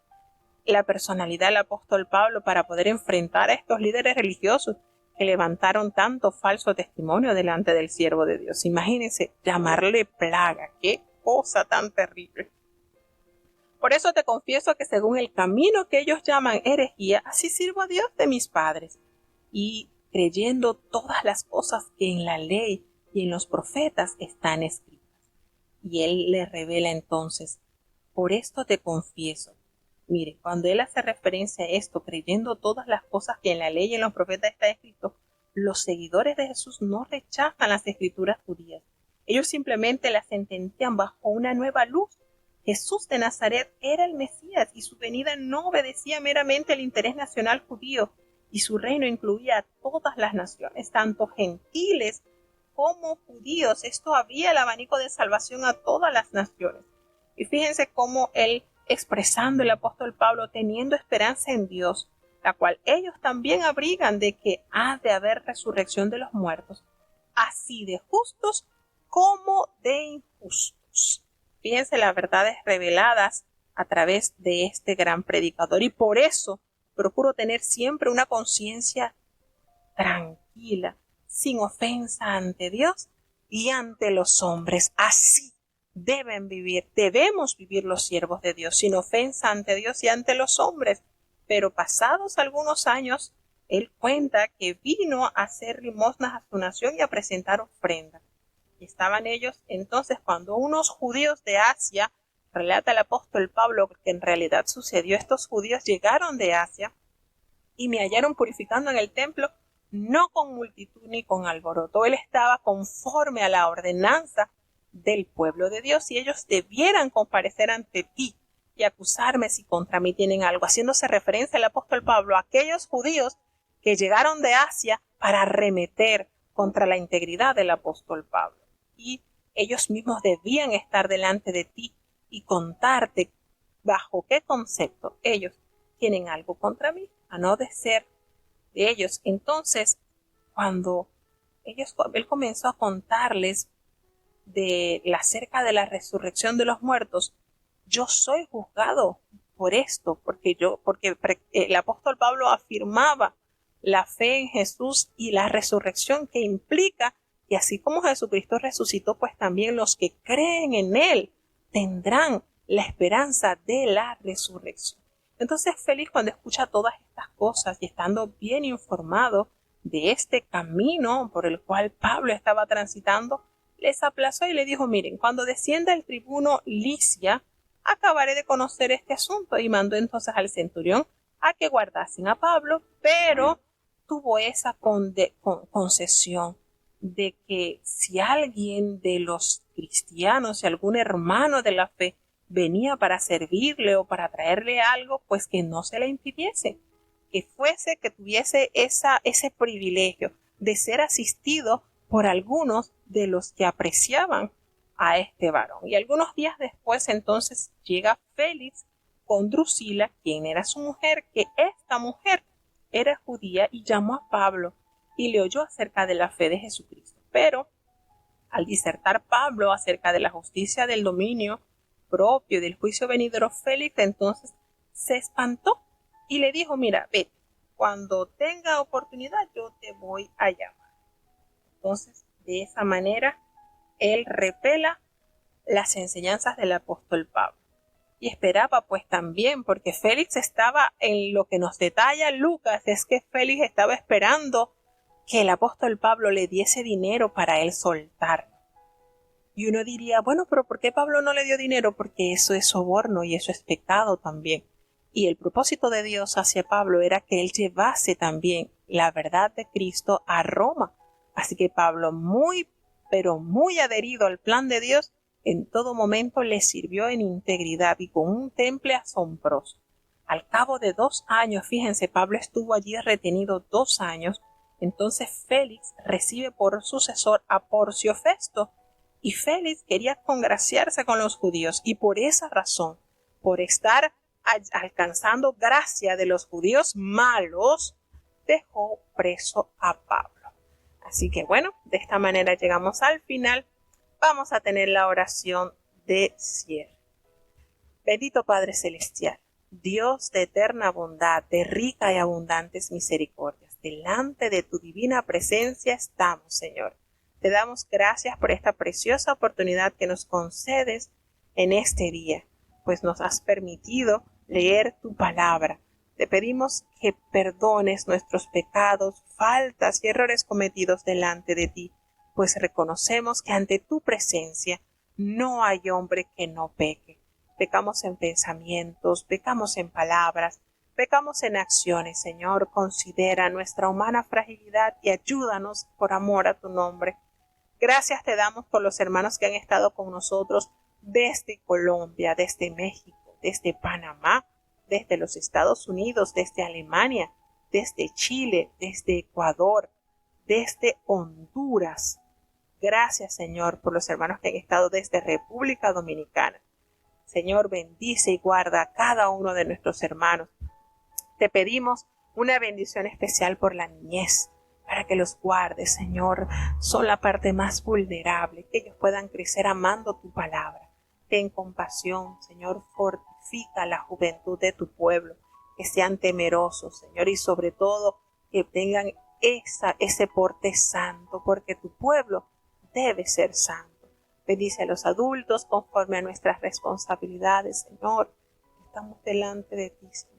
la personalidad del apóstol Pablo para poder enfrentar a estos líderes religiosos que levantaron tanto falso testimonio delante del siervo de Dios? Imagínense, llamarle plaga, qué cosa tan terrible. Por eso te confieso que según el camino que ellos llaman herejía, así sirvo a Dios de mis padres, y creyendo todas las cosas que en la ley y en los profetas están escritas. Y él le revela entonces, por esto te confieso. Mire, cuando él hace referencia a esto, creyendo todas las cosas que en la ley y en los profetas está escrito, los seguidores de Jesús no rechazan las escrituras judías. Ellos simplemente las entendían bajo una nueva luz. Jesús de Nazaret era el Mesías y su venida no obedecía meramente al interés nacional judío, y su reino incluía a todas las naciones, tanto gentiles como judíos. Esto abría el abanico de salvación a todas las naciones. Y fíjense cómo él, expresando el apóstol Pablo, teniendo esperanza en Dios, la cual ellos también abrigan de que ha de haber resurrección de los muertos, así de justos como de injustos. Fíjense las verdades reveladas a través de este gran predicador, y por eso procuro tener siempre una conciencia tranquila, sin ofensa ante Dios y ante los hombres. Así debemos vivir los siervos de Dios, sin ofensa ante Dios y ante los hombres. Pero pasados algunos años, él cuenta que vino a hacer limosnas a su nación y a presentar ofrendas. Y estaban ellos entonces cuando unos judíos de Asia, relata el apóstol Pablo que en realidad sucedió, estos judíos llegaron de Asia y me hallaron purificando en el templo, no con multitud ni con alboroto. Él estaba conforme a la ordenanza del pueblo de Dios y ellos debieran comparecer ante ti y acusarme si contra mí tienen algo, haciéndose referencia el apóstol Pablo a aquellos judíos que llegaron de Asia para arremeter contra la integridad del apóstol Pablo. Y ellos mismos debían estar delante de ti y contarte bajo qué concepto ellos tienen algo contra mí, a no de ser de ellos. Entonces, cuando él comenzó a contarles acerca de la resurrección de los muertos, yo soy juzgado por esto, porque el apóstol Pablo afirmaba la fe en Jesús y la resurrección, que implica que así como Jesucristo resucitó, pues también los que creen en él tendrán la esperanza de la resurrección. Entonces, Félix, cuando escucha todas estas cosas y estando bien informado de este camino por el cual Pablo estaba transitando, les aplazó y le dijo: miren, cuando descienda el tribuno Licia, acabaré de conocer este asunto. Y mandó entonces al centurión a que guardasen a Pablo, pero tuvo esa concesión de que si alguien de los cristianos, si algún hermano de la fe venía para servirle o para traerle algo, pues que no se le impidiese, que tuviese ese privilegio de ser asistido por algunos de los que apreciaban a este varón. Y algunos días después entonces llega Félix con Drusila, quien era su mujer, que esta mujer era judía, y llamó a Pablo y le oyó acerca de la fe de Jesucristo. Pero al disertar Pablo acerca de la justicia del dominio propio y del juicio venidero, Félix entonces se espantó y le dijo: mira, vete, cuando tenga oportunidad yo te voy a llamar. Entonces, de esa manera, él repela las enseñanzas del apóstol Pablo. Y esperaba pues también, porque Félix estaba en lo que nos detalla Lucas, es que Félix estaba esperando que el apóstol Pablo le diese dinero para él soltarlo. Y uno diría: bueno, pero ¿por qué Pablo no le dio dinero? Porque eso es soborno y eso es pecado también. Y el propósito de Dios hacia Pablo era que él llevase también la verdad de Cristo a Roma. Así que Pablo, pero muy adherido al plan de Dios, en todo momento le sirvió en integridad y con un temple asombroso. Al cabo de 2 años, fíjense, Pablo estuvo allí retenido 2 años. Entonces Félix recibe por sucesor a Porcio Festo, y Félix quería congraciarse con los judíos, y por esa razón, por estar alcanzando gracia de los judíos malos, dejó preso a Pablo. Así que bueno, de esta manera llegamos al final. Vamos a tener la oración de cierre. Bendito Padre Celestial, Dios de eterna bondad, de rica y abundantes misericordias, delante de tu divina presencia estamos, Señor. Te damos gracias por esta preciosa oportunidad que nos concedes en este día, pues nos has permitido leer tu palabra. Te pedimos que perdones nuestros pecados, faltas y errores cometidos delante de ti, pues reconocemos que ante tu presencia no hay hombre que no peque. Pecamos en pensamientos, pecamos en palabras, pecamos en acciones. Señor, considera nuestra humana fragilidad y ayúdanos por amor a tu nombre. Gracias te damos por los hermanos que han estado con nosotros desde Colombia, desde México, desde Panamá, desde los Estados Unidos, desde Alemania, desde Chile, desde Ecuador, desde Honduras. Gracias, Señor, por los hermanos que han estado desde República Dominicana. Señor, bendice y guarda a cada uno de nuestros hermanos. Te pedimos una bendición especial por la niñez, para que los guardes, Señor. Son la parte más vulnerable, que ellos puedan crecer amando tu palabra. Ten compasión, Señor, fortifica la juventud de tu pueblo, que sean temerosos, Señor, y sobre todo que tengan ese porte santo, porque tu pueblo debe ser santo. Bendice a los adultos conforme a nuestras responsabilidades, Señor. Estamos delante de ti, Señor.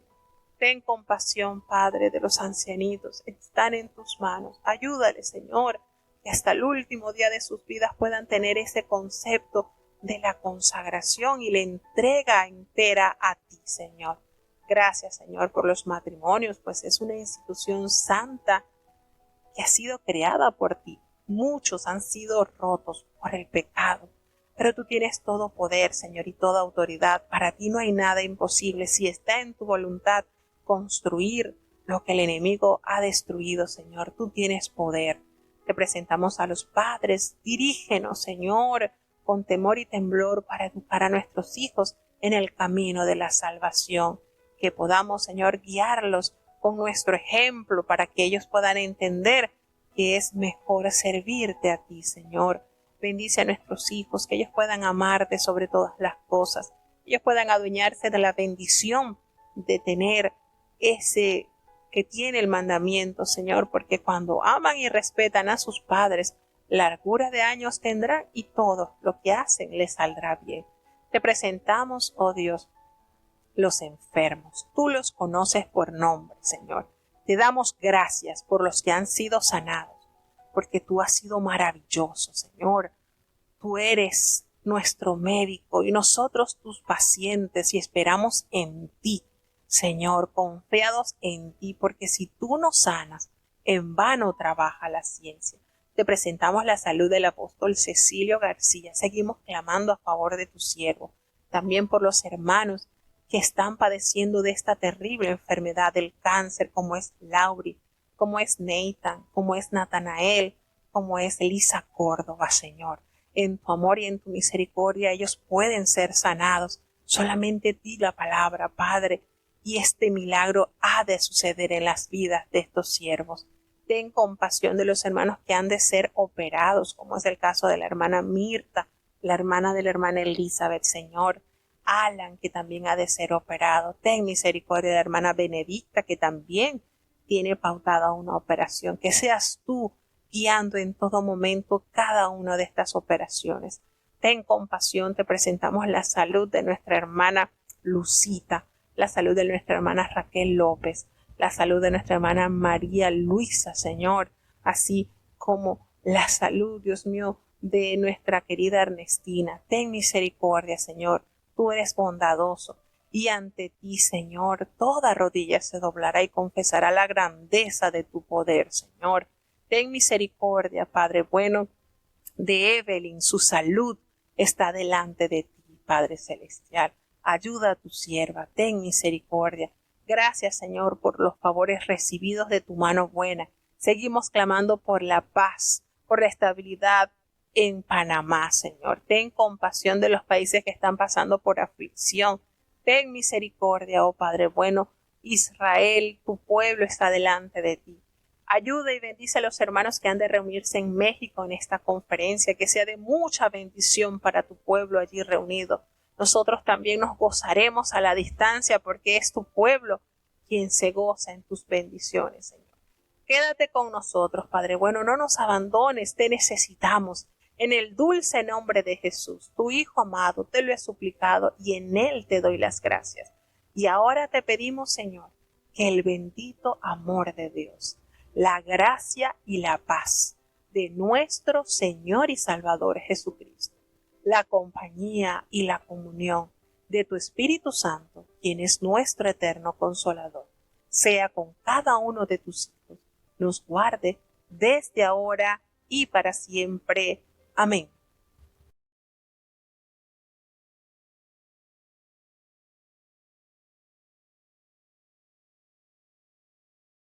Ten compasión, Padre, de los ancianitos. Están en tus manos. Ayúdales, Señor, que hasta el último día de sus vidas puedan tener ese concepto de la consagración y la entrega entera a ti, Señor. Gracias, Señor, por los matrimonios, pues es una institución santa que ha sido creada por ti. Muchos han sido rotos por el pecado, pero tú tienes todo poder, Señor, y toda autoridad. Para ti no hay nada imposible. Si está en tu voluntad construir lo que el enemigo ha destruido, Señor. Tú tienes poder. Te presentamos a los padres. Dirígenos, Señor, con temor y temblor para educar a nuestros hijos en el camino de la salvación. Que podamos, Señor, guiarlos con nuestro ejemplo para que ellos puedan entender que es mejor servirte a ti, Señor. Bendice a nuestros hijos, que ellos puedan amarte sobre todas las cosas. Ellos puedan adueñarse de la bendición de tener ese que tiene el mandamiento, Señor, porque cuando aman y respetan a sus padres, largura de años tendrán y todo lo que hacen les saldrá bien. Te presentamos, oh Dios, los enfermos. Tú los conoces por nombre, Señor. Te damos gracias por los que han sido sanados, porque tú has sido maravilloso, Señor. Tú eres nuestro médico y nosotros tus pacientes y esperamos en ti, Señor, confiados en ti, porque si tú nos sanas, en vano trabaja la ciencia. Te presentamos la salud del apóstol Cecilio García. Seguimos clamando a favor de tu siervo. También por los hermanos que están padeciendo de esta terrible enfermedad del cáncer, como es Lauri, como es Nathan, como es Natanael, como es Lisa Córdoba, Señor. En tu amor y en tu misericordia ellos pueden ser sanados. Solamente di la palabra, Padre, y este milagro ha de suceder en las vidas de estos siervos. Ten compasión de los hermanos que han de ser operados, como es el caso de la hermana Mirta, la hermana de la hermana Elizabeth, Señor. Alan, que también ha de ser operado. Ten misericordia de la hermana Benedicta, que también tiene pautada una operación. Que seas tú guiando en todo momento cada una de estas operaciones. Ten compasión, te presentamos la salud de nuestra hermana Lucita, la salud de nuestra hermana Raquel López, la salud de nuestra hermana María Luisa, Señor, así como la salud, Dios mío, de nuestra querida Ernestina. Ten misericordia, Señor, tú eres bondadoso, y ante ti, Señor, toda rodilla se doblará y confesará la grandeza de tu poder, Señor. Ten misericordia, Padre bueno, de Evelyn, su salud está delante de ti, Padre celestial. Ayuda a tu sierva, ten misericordia. Gracias, Señor, por los favores recibidos de tu mano buena. Seguimos clamando por la paz, por la estabilidad en Panamá, Señor. Ten compasión de los países que están pasando por aflicción. Ten misericordia, oh Padre bueno. Israel, tu pueblo está delante de ti. Ayuda y bendice a los hermanos que han de reunirse en México en esta conferencia, que sea de mucha bendición para tu pueblo allí reunido. Nosotros también nos gozaremos a la distancia porque es tu pueblo quien se goza en tus bendiciones, Señor. Quédate con nosotros, Padre bueno, no nos abandones, te necesitamos. En el dulce nombre de Jesús, tu Hijo amado, te lo he suplicado y en Él te doy las gracias. Y ahora te pedimos, Señor, que el bendito amor de Dios, la gracia y la paz de nuestro Señor y Salvador Jesucristo, la compañía y la comunión de tu Espíritu Santo, quien es nuestro eterno Consolador, sea con cada uno de tus hijos, nos guarde desde ahora y para siempre. Amén.